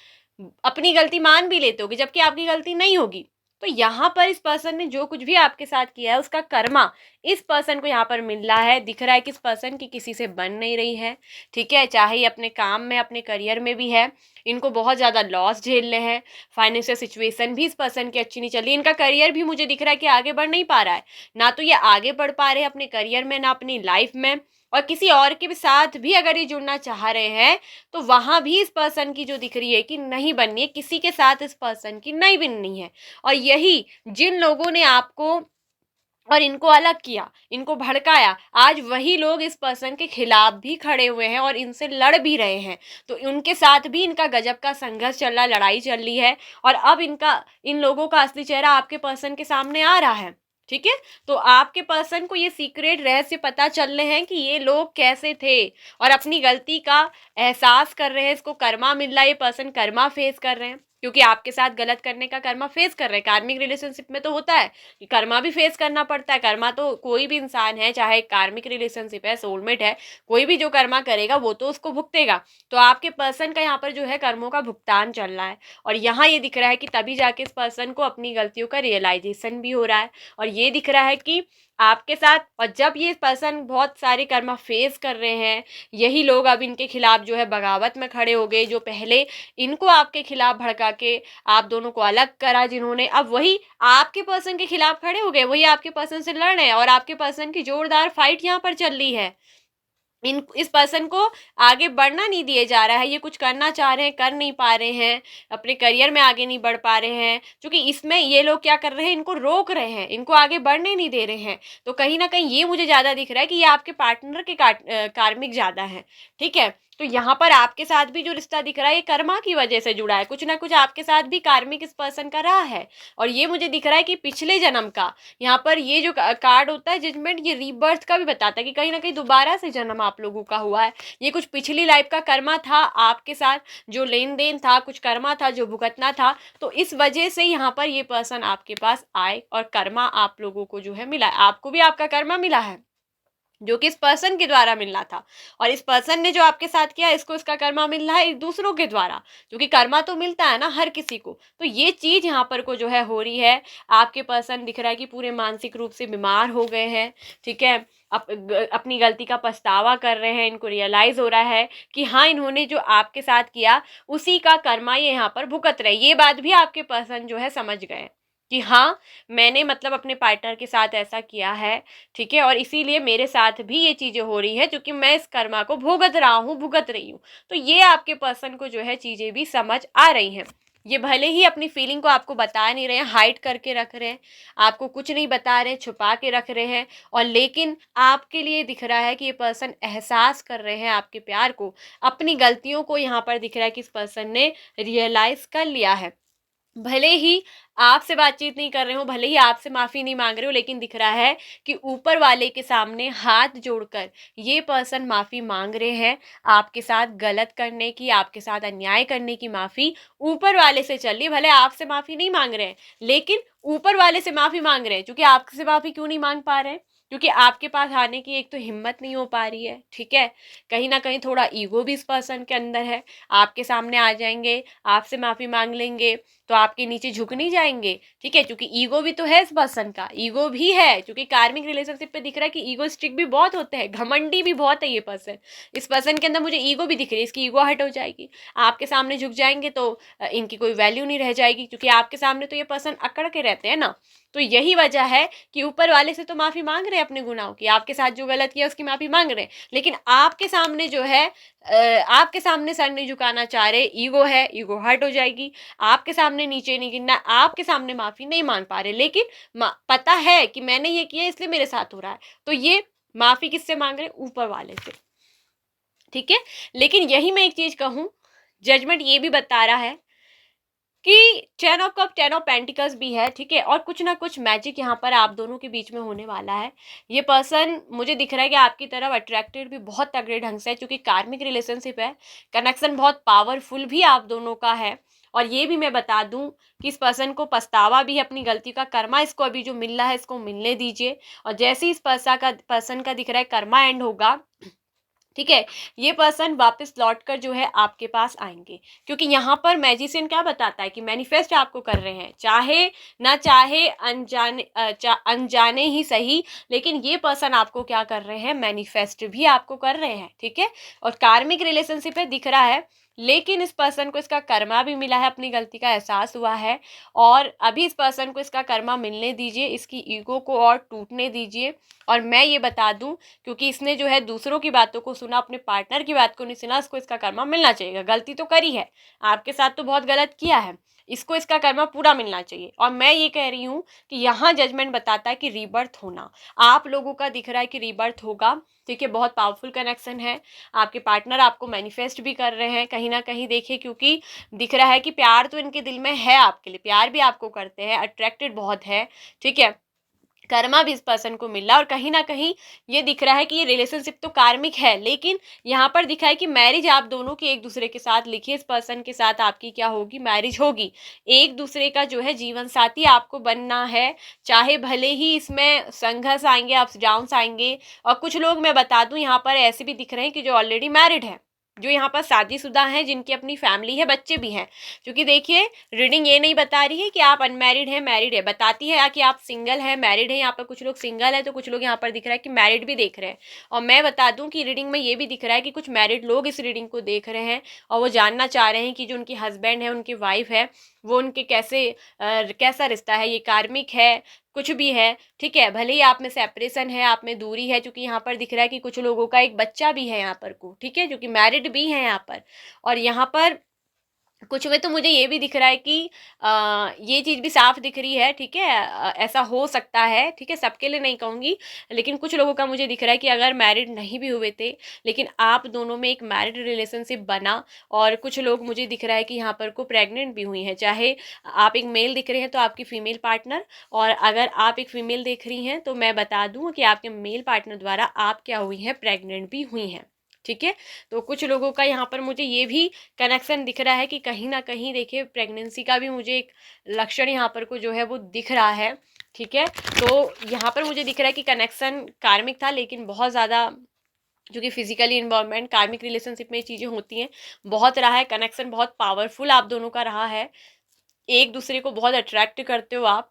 अपनी गलती मान भी लेते होगे, जबकि आपकी गलती नहीं होगी। तो यहाँ पर इस पर्सन ने जो कुछ भी आपके साथ किया है, उसका कर्मा इस पर्सन को यहाँ पर मिल रहा है। दिख रहा है कि इस पर्सन की किसी से बन नहीं रही है, ठीक है, चाहे अपने काम में, अपने करियर में भी है, इनको बहुत ज़्यादा लॉस झेल रहे हैं, फाइनेंशियल सिचुएशन भी इस पर्सन की अच्छी नहीं चल रही, इनका करियर भी मुझे दिख रहा है कि आगे बढ़ नहीं पा रहा है, ना तो ये आगे बढ़ पा रहे हैं अपने करियर में, ना अपनी लाइफ में, और किसी और के भी साथ भी अगर ये जुड़ना चाह रहे हैं तो वहां भी इस पर्सन की जो दिख रही है कि नहीं बननी है, किसी के साथ इस पर्सन की नहीं बननी है। और यही जिन लोगों ने आपको और इनको अलग किया, इनको भड़काया, आज वही लोग इस पर्सन के खिलाफ भी खड़े हुए हैं और इनसे लड़ भी रहे हैं। तो उनके साथ भी इनका गजब का संघर्ष चल रहा है, लड़ाई चल रही है, और अब इन लोगों का असली चेहरा आपके पर्सन के सामने आ रहा है। ठीक है, तो आपके पर्सन को ये सीक्रेट रहस्य पता चल रहे हैं कि ये लोग कैसे थे, और अपनी गलती का एहसास कर रहे हैं, इसको कर्मा मिल रहा है, ये पर्सन कर्मा फेस कर रहे हैं, क्योंकि आपके साथ गलत करने का कर्मा फेस कर रहे हैं। कार्मिक रिलेशनशिप में तो होता है कि कर्मा भी फेस करना पड़ता है, कर्मा तो कोई भी इंसान है, चाहे कार्मिक रिलेशनशिप है, सोलमेट है, कोई भी जो कर्मा करेगा वो तो उसको भुगतेगा। तो आपके पर्सन का यहाँ पर जो है कर्मों का भुगतान चल रहा है, और यहाँ ये दिख रहा है कि तभी जाके इस पर्सन को अपनी गलतियों का रियलाइजेशन भी हो रहा है, और ये दिख रहा है कि आपके साथ, और जब ये पर्सन बहुत सारे कर्मा फेस कर रहे हैं, यही लोग अब इनके खिलाफ जो है बगावत में खड़े हो गए, जो पहले इनको आपके खिलाफ भड़का के आप दोनों को अलग करा जिन्होंने, अब वही आपके पर्सन के खिलाफ खड़े हो गए, वही आपके पर्सन से लड़ रहे हैं, और आपके पर्सन की जोरदार फाइट यहाँ पर चल रही है। इस पर्सन को आगे बढ़ना नहीं दिया जा रहा है, ये कुछ करना चाह रहे हैं, कर नहीं पा रहे हैं, अपने करियर में आगे नहीं बढ़ पा रहे हैं, क्योंकि इसमें ये लोग क्या कर रहे हैं, इनको रोक रहे हैं, इनको आगे बढ़ने नहीं दे रहे हैं। तो कहीं ना कहीं ये मुझे ज़्यादा दिख रहा है कि ये आपके पार्टनर के कार्मिक ज़्यादा है। ठीक है, तो यहाँ पर आपके साथ भी जो रिश्ता दिख रहा है ये कर्मा की वजह से जुड़ा है, कुछ ना कुछ आपके साथ भी कार्मिक इस पर्सन का रहा है। और ये मुझे दिख रहा है कि पिछले जन्म का, यहाँ पर ये जो कार्ड होता है जजमेंट, ये रीबर्थ का भी बताता है कि कहीं ना कहीं दोबारा से जन्म आप लोगों का हुआ है। ये कुछ पिछली लाइफ का कर्मा था आपके साथ, जो लेन देन था, कुछ कर्मा था जो भुगतना था, तो इस वजह से यहाँ पर ये पर्सन आपके पास आए और कर्मा आप लोगों को जो है मिला है। आपको भी आपका कर्मा मिला है जो कि इस पर्सन के द्वारा मिलना था, और इस पर्सन ने जो आपके साथ किया इसको इसका कर्मा मिल रहा है दूसरों के द्वारा, क्योंकि कर्मा तो मिलता है ना हर किसी को। तो ये चीज यहाँ पर को जो है हो रही है। आपके पर्सन दिख रहा है कि पूरे मानसिक रूप से बीमार हो गए हैं, ठीक है। अपनी गलती का पछतावा कर रहे हैं, इनको रियलाइज हो रहा है कि हाँ इन्होंने जो आपके साथ किया उसी का कर्मा ये यहाँ पर भुगत रहे। ये बात भी आपके पर्सन जो है समझ गए कि हाँ मैंने मतलब अपने पार्टनर के साथ ऐसा किया है, ठीक है, और इसीलिए मेरे साथ भी ये चीजें हो रही है क्योंकि मैं इस कर्मा को भुगत रहा हूँ, भुगत रही हूँ। तो ये आपके पर्सन को जो है चीजें भी समझ आ रही हैं। ये भले ही अपनी फीलिंग को आपको बता नहीं रहे हैं, हाइड करके रख रहे हैं, आपको कुछ नहीं बता रहे, छुपा के रख रहे हैं, और लेकिन आपके लिए दिख रहा है कि ये पर्सन एहसास कर रहे हैं आपके प्यार को, अपनी गलतियों को यहाँ पर दिख रहा है कि इस पर्सन ने रियलाइज कर लिया है। भले ही आपसे बातचीत नहीं कर रहे हो, भले ही आपसे माफ़ी नहीं मांग रहे हो, लेकिन दिख रहा है कि ऊपर वाले के सामने हाथ जोड़कर ये पर्सन माफ़ी मांग रहे हैं। आपके साथ गलत करने की, आपके साथ अन्याय करने की माफ़ी ऊपर वाले से चल रही। भले आपसे माफ़ी नहीं मांग रहे हैं, लेकिन ऊपर वाले से माफ़ी मांग रहे हैं। क्योंकि आपसे माफ़ी क्यों नहीं मांग पा रहे हैं? क्योंकि आपके पास आने की एक तो हिम्मत नहीं हो पा रही है, ठीक है। कहीं ना कहीं थोड़ा ईगो भी इस पर्सन के अंदर है। आपके सामने आ जाएंगे, आपसे माफ़ी मांग लेंगे तो आपके नीचे झुक नहीं जाएंगे, ठीक है, क्योंकि ईगो भी तो है इस पर्सन का, ईगो भी है, क्योंकि कार्मिक रिलेशनशिप पे दिख रहा है कि ईगो स्ट्रिक भी बहुत होते हैं, घमंडी भी बहुत है ये पर्सन। इस पर्सन के अंदर मुझे ईगो भी दिख रही है, इसकी ईगो हट हो जाएगी, आपके सामने झुक जाएंगे तो इनकी कोई वैल्यू नहीं रह जाएगी, क्योंकि आपके सामने तो ये पर्सन अकड़ के रहते हैं ना। तो यही वजह है कि ऊपर वाले से तो माफ़ी मांग रहे हैं अपने गुनाहों की, आपके साथ जो गलत किया उसकी माफ़ी मांग रहे हैं, लेकिन आपके सामने जो है आपके सामने सर नहीं झुकाना चाह रहे, ईगो है, ईगो हर्ट हो जाएगी। आपके सामने नीचे नहीं गिरना, आपके सामने माफ़ी नहीं मांग पा रहे, लेकिन पता है कि मैंने ये किया इसलिए मेरे साथ हो रहा है, तो ये माफ़ी किससे मांग रहे? ऊपर वाले से, ठीक है। लेकिन यही मैं एक चीज़ कहूँ, जजमेंट ये भी बता रहा है कि 10 ऑफ कप 10 ऑफ पेंटिकल्स भी है, ठीक है, और कुछ ना कुछ मैजिक यहाँ पर आप दोनों के बीच में होने वाला है। ये पर्सन मुझे दिख रहा है कि आपकी तरफ अट्रैक्टेड भी बहुत तगड़े ढंग से है, क्योंकि कार्मिक रिलेशनशिप है, कनेक्शन बहुत पावरफुल भी आप दोनों का है। और ये भी मैं बता दूं कि इस पर्सन को पछतावा भी है अपनी गलती का, कर्मा इसको अभी जो मिल रहा है इसको मिलने दीजिए, और जैसे ही इस पर्सन का दिख रहा है कर्मा एंड होगा, ठीक है, ये पर्सन वापस लौट कर जो है आपके पास आएंगे। क्योंकि यहाँ पर मैजिशियन क्या बताता है कि मैनिफेस्ट आपको कर रहे हैं, चाहे ना चाहे, अनजाने ही सही, लेकिन ये पर्सन आपको क्या कर रहे हैं? मैनिफेस्ट भी आपको कर रहे हैं, ठीक है। और कार्मिक रिलेशनशिप है दिख रहा है, लेकिन इस पर्सन को इसका कर्मा भी मिला है, अपनी गलती का एहसास हुआ है, और अभी इस पर्सन को इसका कर्मा मिलने दीजिए, इसकी ईगो को और टूटने दीजिए। और मैं ये बता दूं, क्योंकि इसने जो है दूसरों की बातों को सुना, अपने पार्टनर की बात को नहीं सुना, इसको इसका कर्मा मिलना चाहिए। गलती तो करी है, आपके साथ तो बहुत गलत किया है, इसको इसका कर्मा पूरा मिलना चाहिए। और मैं ये कह रही हूँ कि यहाँ जजमेंट बताता है कि रीबर्थ होना आप लोगों का दिख रहा है कि रीबर्थ होगा, ठीक है। बहुत पावरफुल कनेक्शन है, आपके पार्टनर आपको मैनिफेस्ट भी कर रहे हैं कहीं ना कहीं, देखिए, क्योंकि दिख रहा है कि प्यार तो इनके दिल में है आपके लिए, प्यार भी आपको करते हैं, अट्रैक्टेड बहुत है, ठीक है। कर्मा भी इस पर्सन को मिल रहा है, और कहीं ना कहीं ये दिख रहा है कि ये रिलेशनशिप तो कार्मिक है, लेकिन यहाँ पर दिखा है कि मैरिज आप दोनों की एक दूसरे के साथ लिखिए, इस पर्सन के साथ आपकी क्या होगी? मैरिज होगी। एक दूसरे का जो है जीवन साथी आपको बनना है, चाहे भले ही इसमें संघर्ष आएंगे, अप्स डाउन्स आएंगे। और कुछ लोग मैं बता दूं यहाँ पर ऐसे भी दिख रहे हैं कि जो ऑलरेडी मैरिड है, जो यहाँ पर शादीशुदा हैं, जिनकी अपनी फैमिली है, बच्चे भी हैं। क्योंकि देखिए, रीडिंग ये नहीं बता रही है कि आप अनमैरिड हैं, मैरिड है, बताती है कि आप सिंगल हैं, मैरिड हैं। यहाँ पर कुछ लोग सिंगल है, तो कुछ लोग यहाँ पर दिख रहा है कि मैरिड भी देख रहे हैं। और मैं बता दूं कि रीडिंग में ये भी दिख रहा है कि कुछ मैरिड लोग इस रीडिंग को देख रहे हैं, और वो जानना चाह रहे हैं कि जो उनकी हस्बैंड है, उनकी वाइफ है, वो उनके कैसा रिश्ता है, ये कार्मिक है, कुछ भी है, ठीक है। भले ही आप में सेपरेशन है, आप में दूरी है, क्योंकि यहाँ पर दिख रहा है कि कुछ लोगों का एक बच्चा भी है यहाँ पर को, ठीक है, जो कि मैरिड भी है यहाँ पर। और यहाँ पर कुछ में तो मुझे ये भी दिख रहा है कि ये चीज़ भी साफ दिख रही है, ठीक है। ऐसा हो सकता है, ठीक है, सबके लिए नहीं कहूँगी, लेकिन कुछ लोगों का मुझे दिख रहा है कि अगर मैरिड नहीं भी हुए थे, लेकिन आप दोनों में एक मैरिड रिलेशनशिप बना, और कुछ लोग मुझे दिख रहा है कि यहाँ पर को प्रेग्नेंट भी हुई हैं। चाहे आप एक मेल दिख रहे हैं तो आपकी फीमेल पार्टनर, और अगर आप एक फीमेल देख रही हैं तो मैं बता दूँ कि आपके मेल पार्टनर द्वारा आप क्या हुई हैं, प्रेग्नेंट भी हुई हैं, ठीक है। तो कुछ लोगों का यहाँ पर मुझे ये भी कनेक्शन दिख रहा है कि कहीं ना कहीं देखिए प्रेगनेंसी का भी मुझे एक लक्षण यहाँ पर को जो है वो दिख रहा है, ठीक है। तो यहाँ पर मुझे दिख रहा है कि कनेक्शन कार्मिक था, लेकिन बहुत ज़्यादा क्योंकि फिजिकली इन्वॉल्वमेंट कार्मिक रिलेशनशिप में ये चीज़ें होती हैं, बहुत रहा है कनेक्शन, बहुत पावरफुल आप दोनों का रहा है, एक दूसरे को बहुत अट्रैक्ट करते हो आप,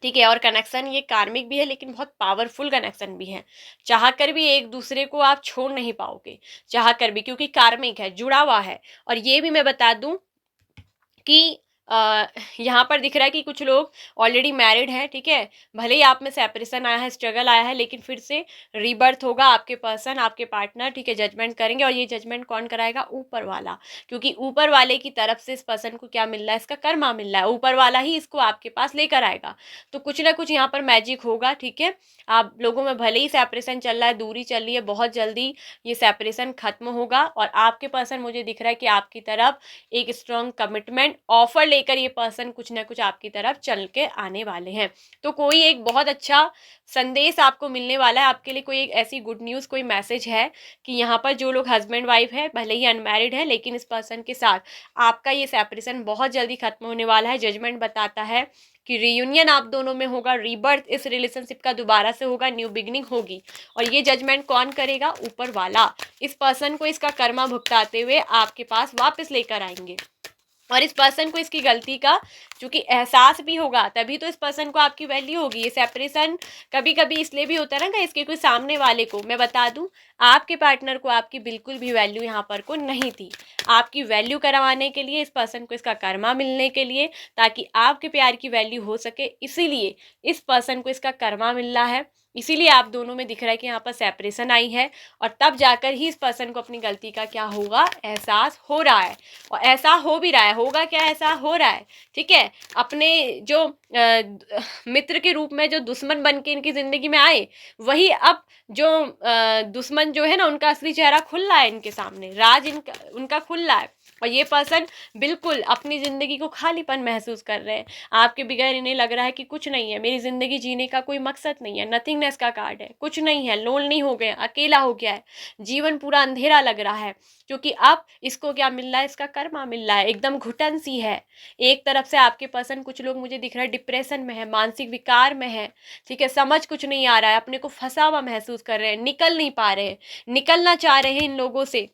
ठीक है। और कनेक्शन ये कार्मिक भी है लेकिन बहुत पावरफुल कनेक्शन भी है, चाह कर भी एक दूसरे को आप छोड़ नहीं पाओगे, चाह कर भी, क्योंकि कार्मिक है, जुड़ा हुआ है। और ये भी मैं बता दूं कि यहाँ पर दिख रहा है कि कुछ लोग ऑलरेडी मैरिड हैं, ठीक है। भले ही आप में सेपरेशन आया है, स्ट्रगल आया है, लेकिन फिर से रीबर्थ होगा, आपके पर्सन, आपके पार्टनर, ठीक है, जजमेंट करेंगे। और ये जजमेंट कौन कराएगा? ऊपर वाला, क्योंकि ऊपर वाले की तरफ से इस पर्सन को क्या मिल रहा है? इसका कर्मा मिल रहा है, ऊपर वाला ही इसको आपके पास लेकर आएगा। तो कुछ ना कुछ यहाँ पर मैजिक होगा, ठीक है। आप लोगों में भले ही सेपरेशन चल रहा है, दूरी चल रही है, बहुत जल्दी ये सेपरेशन खत्म होगा, और आपके पर्सन मुझे दिख रहा है कि आपकी तरफ एक स्ट्रॉन्ग कमिटमेंट ऑफर लेकर ये पर्सन कुछ ना कुछ आपकी तरफ चल के आने वाले हैं। तो कोई एक बहुत अच्छा संदेश आपको मिलने वाला है, आपके लिए कोई एक ऐसी गुड न्यूज़, कोई मैसेज है कि यहाँ पर जो लोग हस्बैंड वाइफ है, भले ही अनमैरिड है, लेकिन इस पर्सन के साथ आपका ये सेपरेशन बहुत जल्दी खत्म होने वाला है। जजमेंट बताता है कि रियूनियन आप दोनों में होगा, रीबर्थ इस रिलेशनशिप का दोबारा से होगा, न्यू बिगनिंग होगी। और ये जजमेंट कौन करेगा? ऊपर वाला इस पर्सन को इसका कर्मा भुगताते हुए आपके पास वापस लेकर आएंगे। और इस पर्सन को इसकी गलती का चूंकि एहसास भी होगा, तभी तो इस पर्सन को आपकी वैल्यू होगी। ये सेपरेशन कभी कभी इसलिए भी होता है ना कि इसके कोई सामने वाले को, मैं बता दूं, आपके पार्टनर को आपकी बिल्कुल भी वैल्यू यहाँ पर को नहीं थी। आपकी वैल्यू करवाने के लिए, इस पर्सन को इसका कर्मा मिलने के लिए, ताकि आपके प्यार की वैल्यू हो सके, इसीलिए इस पर्सन को इसका कर्मा मिल रहा है। इसीलिए आप दोनों में दिख रहा है कि यहाँ पर सेपरेशन आई है, और तब जाकर ही इस पर्सन को अपनी गलती का क्या होगा? एहसास हो रहा है, और ऐसा हो भी रहा है। होगा क्या? ऐसा हो रहा है, ठीक है। अपने जो मित्र के रूप में जो दुश्मन बन के इनकी जिंदगी में आए, वही अब जो दुश्मन जो है ना, उनका असली चेहरा खुल रहा है इनके सामने, राज इनका उनका खुल रहा है। और ये पर्सन बिल्कुल अपनी ज़िंदगी को खालीपन महसूस कर रहे हैं। आपके बगैर इन्हें लग रहा है कि कुछ नहीं है, मेरी ज़िंदगी जीने का कोई मकसद नहीं है, नथिंगनेस का कार्ड है, कुछ नहीं है, लोनली हो गए, अकेला हो गया है, जीवन पूरा अंधेरा लग रहा है। क्योंकि अब इसको क्या मिल रहा है? इसका कर्मा मिल रहा है, एकदम घुटन सी है। एक तरफ से आपके पर्सन, कुछ लोग मुझे दिख रहा है डिप्रेशन में है, मानसिक विकार में है, ठीक है, समझ कुछ नहीं आ रहा है, अपने को फंसा हुआ महसूस कर रहे हैं, निकल नहीं पा रहे हैं, निकलना चाह रहे हैं इन लोगों से,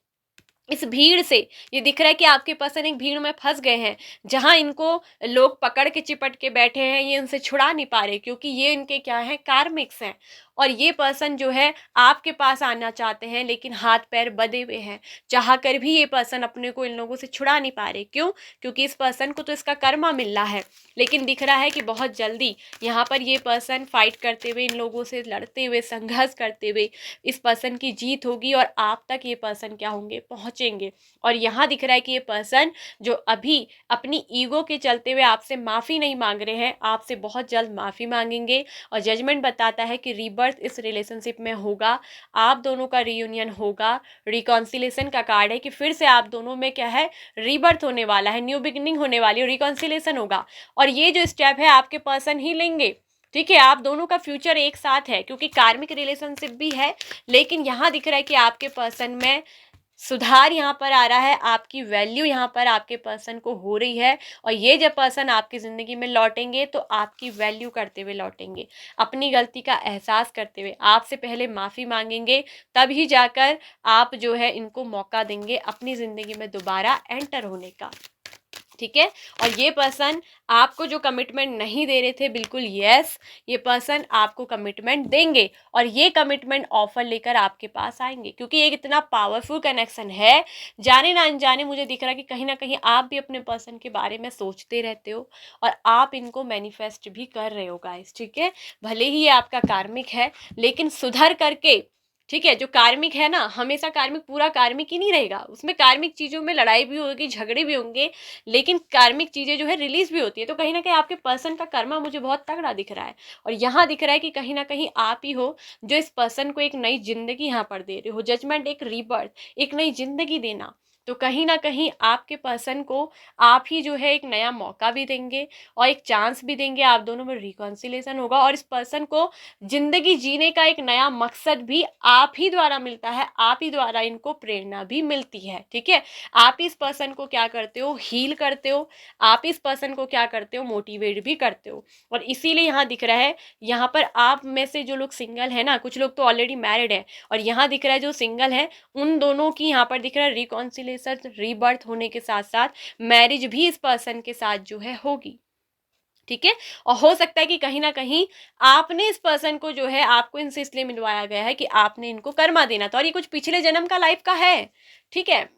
इस भीड़ से। ये दिख रहा है कि आपके पर्सन एक भीड़ में फंस गए हैं, जहां इनको लोग पकड़ के चिपट के बैठे हैं, ये इनसे छुड़ा नहीं पा रहे, क्योंकि ये इनके क्या है? कार्मिक्स हैं। और ये पर्सन जो है आपके पास आना चाहते हैं, लेकिन हाथ पैर बंधे हुए हैं, चाह कर भी ये पर्सन अपने को इन लोगों से छुड़ा नहीं पा रहे। क्यों? क्योंकि इस पर्सन को तो इसका कर्मा मिल रहा है, लेकिन दिख रहा है कि बहुत जल्दी यहाँ पर ये पर्सन फाइट करते हुए, इन लोगों से लड़ते हुए, संघर्ष करते हुए इस पर्सन की जीत होगी, और आप तक ये पर्सन क्या होंगे? पहुंचेंगे। और यहाँ दिख रहा है कि ये पर्सन जो अभी अपनी ईगो के चलते हुए आपसे माफ़ी नहीं मांग रहे हैं, आपसे बहुत जल्द माफ़ी मांगेंगे। और जजमेंट बताता है कि रीबर्थ इस रिलेशनशिप में होगा, आप दोनों का रीयूनियन होगा, रिकॉन्सिलेशन का कार्ड है कि फिर से आप दोनों में क्या है? रीबर्थ होने वाला है, न्यू बिगिनिंग होने वाली है, रिकॉन्सिलेशन होगा। और ये जो स्टेप है आपके पर्सन ही लेंगे, ठीक है। आप दोनों का फ्यूचर एक साथ है, क्योंकि कार्मिक रिलेशनशिप भी है, लेकिन यहाँ दिख रहा है कि आपके पर्सन में सुधार यहाँ पर आ रहा है, आपकी वैल्यू यहाँ पर आपके पर्सन को हो रही है। और ये जब पर्सन आपकी ज़िंदगी में लौटेंगे तो आपकी वैल्यू करते हुए लौटेंगे, अपनी गलती का एहसास करते हुए, आपसे पहले माफ़ी मांगेंगे, तभी जाकर आप जो है इनको मौका देंगे अपनी ज़िंदगी में दोबारा एंटर होने का, ठीक है। और ये पर्सन आपको जो कमिटमेंट नहीं दे रहे थे, बिल्कुल यस, ये पर्सन आपको कमिटमेंट देंगे, और ये कमिटमेंट ऑफर लेकर आपके पास आएंगे, क्योंकि ये इतना पावरफुल कनेक्शन है। जाने ना अनजाने मुझे दिख रहा है कि कहीं ना कहीं आप भी अपने पर्सन के बारे में सोचते रहते हो, और आप इनको मैनिफेस्ट भी कर रहे हो गाइस, ठीक है। भले ही ये आपका कार्मिक है, लेकिन सुधर करके ठीक है, जो कार्मिक है ना, हमेशा कार्मिक पूरा कार्मिक ही नहीं रहेगा, उसमें कार्मिक चीज़ों में लड़ाई भी होगी, झगड़े भी होंगे, लेकिन कार्मिक चीज़ें जो है रिलीज भी होती है। तो कहीं ना कहीं आपके पर्सन का कर्मा मुझे बहुत तगड़ा दिख रहा है, और यहाँ दिख रहा है कि कहीं ना कहीं आप ही हो जो इस पर्सन को एक नई जिंदगी यहाँ पर दे रहे हो। जजमेंट, एक रीबर्थ, एक नई जिंदगी देना। तो कहीं ना कहीं आपके पर्सन को आप ही जो है एक नया मौका भी देंगे और एक चांस भी देंगे, आप दोनों में रिकॉन्सिलेशन होगा, और इस पर्सन को जिंदगी जीने का एक नया मकसद भी आप ही द्वारा मिलता है, आप ही द्वारा इनको प्रेरणा भी मिलती है। ठीक है, आप इस पर्सन को क्या करते हो, हील करते हो, आप इस पर्सन को क्या करते हो, मोटिवेट भी करते हो। और इसीलिए यहाँ दिख रहा है, यहाँ पर आप में से जो लोग सिंगल है ना, कुछ लोग तो ऑलरेडी मैरिड है, और यहाँ दिख रहा है जो सिंगल है उन दोनों की यहाँ पर दिख रहा है रिकॉन्सिलेशन, रीबर्थ होने के साथ साथ मैरिज भी इस पर्सन के साथ जो है होगी। ठीक है, और हो सकता है कि कहीं ना कहीं आपने इस पर्सन को जो है, आपको इनसे इसलिए मिलवाया गया है कि आपने इनको कर्मा देना था, और ये कुछ पिछले जन्म का लाइफ का है। ठीक है,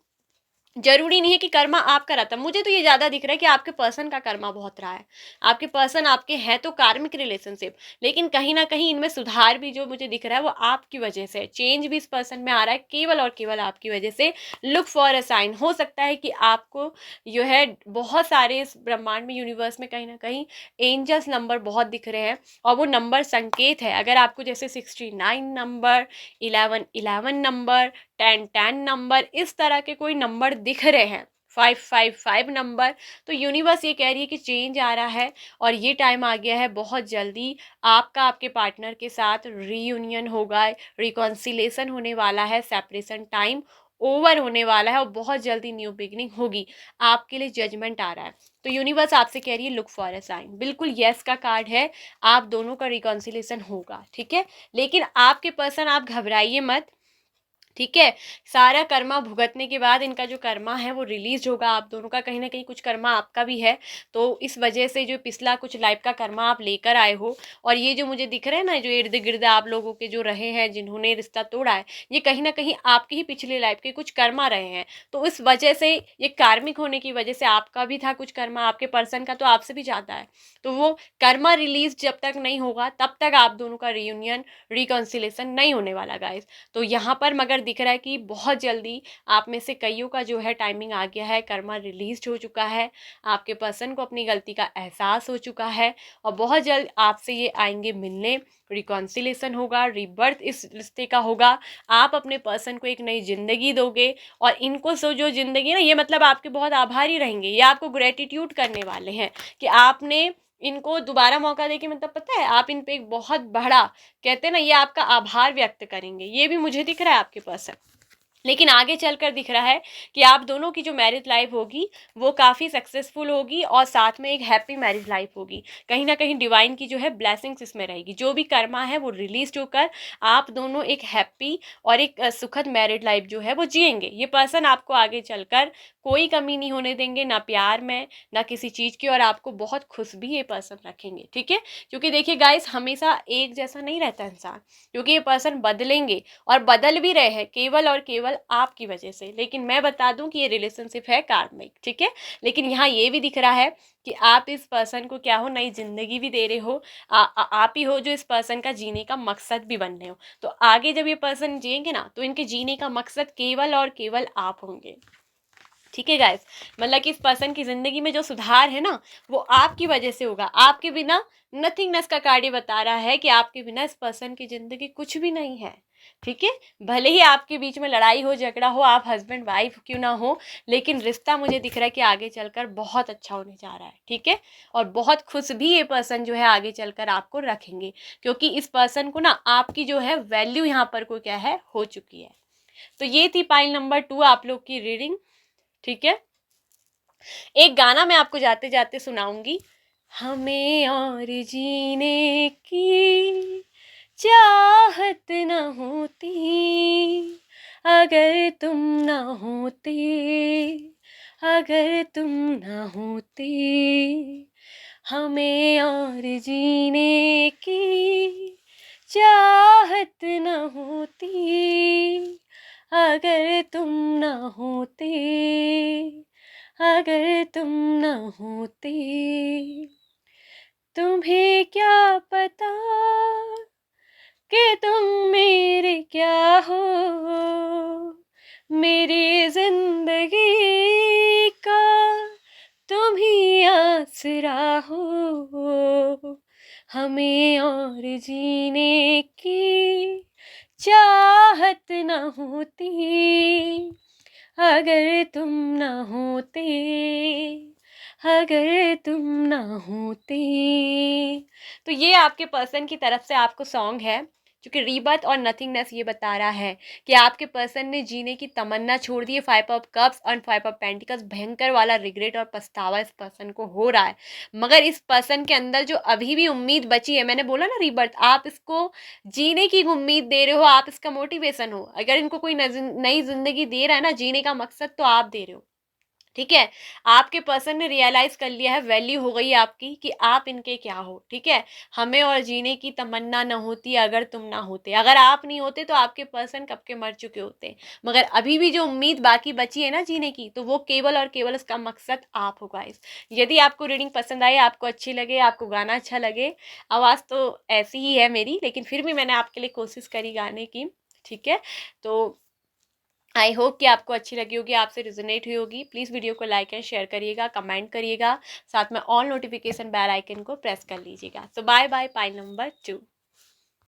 जरूरी नहीं है कि कर्मा आपका रहता। मुझे तो ये ज्यादा दिख रहा है कि आपके पर्सन का कर्मा बहुत रहा है, आपके पर्सन आपके हैं तो कार्मिक रिलेशनशिप, लेकिन कहीं ना कहीं इनमें सुधार भी जो मुझे दिख रहा है वो आपकी वजह से, चेंज भी इस पर्सन में आ रहा है केवल और केवल आपकी वजह से। Look for a sign. हो सकता है कि आपको जो है बहुत सारे इस ब्रह्मांड में, यूनिवर्स में कहीं ना कहीं एंजल्स नंबर बहुत दिख रहे हैं, और वो नंबर संकेत है। अगर आपको जैसे 69 नंबर, 1111 नंबर, 1010 नंबर, इस तरह के कोई नंबर दिख रहे हैं, 555 नंबर, तो यूनिवर्स ये कह रही है कि चेंज आ रहा है, और ये टाइम आ गया है बहुत जल्दी आपका आपके पार्टनर के साथ रीयूनियन होगा, रिकॉन्सिलेशन होने वाला है, सेपरेशन टाइम ओवर होने वाला है, और बहुत जल्दी न्यू बिगनिंग होगी। आपके लिए जजमेंट आ रहा है, तो यूनिवर्स आपसे कह रही है लुक फॉर अ साइन। बिल्कुल यस का कार्ड है, आप दोनों का रिकॉन्सिलेशन होगा। ठीक है, लेकिन आपके पर्सन, आप घबराइए मत। ठीक है, सारा कर्मा भुगतने के बाद इनका जो कर्मा है वो रिलीज होगा। आप दोनों का कहीं ना कहीं कुछ कर्मा आपका भी है, तो इस वजह से जो पिछला कुछ लाइफ का कर्मा आप लेकर आए हो, और ये जो मुझे दिख रहे हैं ना, जो इर्द गिर्द आप लोगों के जो रहे हैं, जिन्होंने रिश्ता तोड़ा है, ये कहीं ना कहीं आपके ही पिछले लाइफ के कुछ कर्मा रहे हैं। तो इस वजह से, ये कार्मिक होने की वजह से आपका भी था कुछ कर्मा, आपके पर्सन का तो आपसे भी जाता है, तो वो कर्मा रिलीज जब तक नहीं होगा तब तक आप दोनों का रियूनियन, रिकॉन्सिलेशन नहीं होने वाला गाइस। तो यहाँ पर मगर दिख रहा है कि बहुत जल्दी आप में से कईयों का जो है टाइमिंग आ गया है, कर्मा रिलीज हो चुका है, आपके पर्सन को अपनी गलती का एहसास हो चुका है, और बहुत जल्द आपसे ये आएंगे मिलने, रिकॉन्सिलेशन होगा, रिबर्थ इस रिश्ते का होगा। आप अपने पर्सन को एक नई जिंदगी दोगे, और इनको सो जो जिंदगी ना, ये मतलब आपके बहुत आभारी रहेंगे, ये आपको ग्रेटिट्यूड करने वाले हैं कि आपने इनको दोबारा मौका देके, मतलब पता है आप इन पे एक बहुत बड़ा, कहते हैं ना, ये आपका आभार व्यक्त करेंगे। ये भी मुझे दिख रहा है आपके पर्सन। लेकिन आगे चलकर दिख रहा है कि आप दोनों की जो मैरिज लाइफ होगी वो काफ़ी सक्सेसफुल होगी, और साथ में एक हैप्पी मैरिज लाइफ होगी। कहीं ना कहीं डिवाइन की जो है ब्लेसिंग्स इसमें रहेगी, जो भी कर्मा है वो रिलीज होकर आप दोनों एक हैप्पी और एक सुखद मैरिड लाइफ जो है वो जिएंगे। ये पर्सन आपको आगे चलकर कोई कमी नहीं होने देंगे, ना प्यार में, ना किसी चीज़ की, और आपको बहुत खुश भी ये पर्सन रखेंगे। ठीक है, क्योंकि देखिए गाइस, हमेशा एक जैसा नहीं रहता इंसान, क्योंकि ये पर्सन बदलेंगे, और बदल भी रहे हैं केवल और केवल आपकी वजह से। लेकिन मैं बता दूं कि ये रिलेशनशिप है कार्मिक। ठीक है, लेकिन यहाँ ये भी दिख रहा है कि आप इस पर्सन को क्या हो, नई जिंदगी भी दे रहे हो, आप ही हो जो इस पर्सन का जीने का मकसद भी बन रहे हो। तो आगे जब ये पर्सन जिएंगे ना, तो इनके जीने का मकसद केवल और केवल आप होंगे। ठीक है गाइस, मतलब कि इस पर्सन की जिंदगी में जो सुधार है ना, वो आपकी वजह से होगा। आपके बिना नथिंगनेस का कार्ड बता रहा है कि आपके बिना इस पर्सन की जिंदगी कुछ भी नहीं है। ठीक है, भले ही आपके बीच में लड़ाई हो, झगड़ा हो, आप हस्बैंड वाइफ क्यों ना हो, लेकिन रिश्ता मुझे दिख रहा है कि आगे चलकर बहुत अच्छा होने जा रहा है। ठीक है, और बहुत खुश भी ये पर्सन जो है आगे चलकर आपको रखेंगे, क्योंकि इस पर्सन को ना आपकी जो है वैल्यू यहाँ पर को क्या है, हो चुकी है। तो ये थी पाइल नंबर 2 आप लोग की रीडिंग। ठीक है, एक गाना मैं आपको जाते जाते सुनाऊंगी। हमें और जीने की चाहत न होती अगर तुम न होते, अगर तुम न होते, हमें और जीने की चाहत न होती अगर तुम न होते, अगर तुम न होते। तुम्हें क्या पता कि तुम मेरे क्या हो, मेरी जिंदगी का तुम ही आसरा हो, हमें और जीने की चाहत न होती अगर तुम न होते, अगर तुम न होते। तो ये आपके पर्सन की तरफ से आपको सॉन्ग है, जो कि रीबर्थ और नथिंगनेस ये बता रहा है कि आपके पर्सन ने जीने की तमन्ना छोड़ दी है। 5 ऑफ कप्स और 5 ऑफ पेंटिकल्स, भयंकर वाला रिग्रेट और पछतावा इस पर्सन को हो रहा है। मगर इस पर्सन के अंदर जो अभी भी उम्मीद बची है, मैंने बोला ना रीबर्थ, आप इसको जीने की उम्मीद दे रहे हो, आप इसका मोटिवेशन हो। अगर इनको कोई नई जिंदगी दे रहा है ना, जीने का मकसद तो आप दे रहे हो, ठीक है। आपके पर्सन ने रियलाइज कर लिया है, वैल्यू हो गई आपकी कि आप इनके क्या हो, ठीक है। हमें और जीने की तमन्ना न होती अगर तुम ना होते, अगर आप नहीं होते तो आपके पर्सन कब के मर चुके होते। मगर अभी भी जो उम्मीद बाकी बची है ना जीने की, तो वो केवल और केवल उसका मकसद आप हो गाइस। यदि आपको रीडिंग पसंद आई, आपको अच्छी लगे, आपको गाना अच्छा लगे, आवाज़ तो ऐसी ही है मेरी, लेकिन फिर भी मैंने आपके लिए कोशिश करी गाने की, ठीक है। तो आई होप कि आपको अच्छी लगी होगी, आपसे रिजोनेट हुई होगी। प्लीज़ वीडियो को लाइक एंड शेयर करिएगा, कमेंट करिएगा, साथ में ऑल नोटिफिकेशन बेल आइकन को प्रेस कर लीजिएगा। सो बाय बाय, पाइल नंबर 2।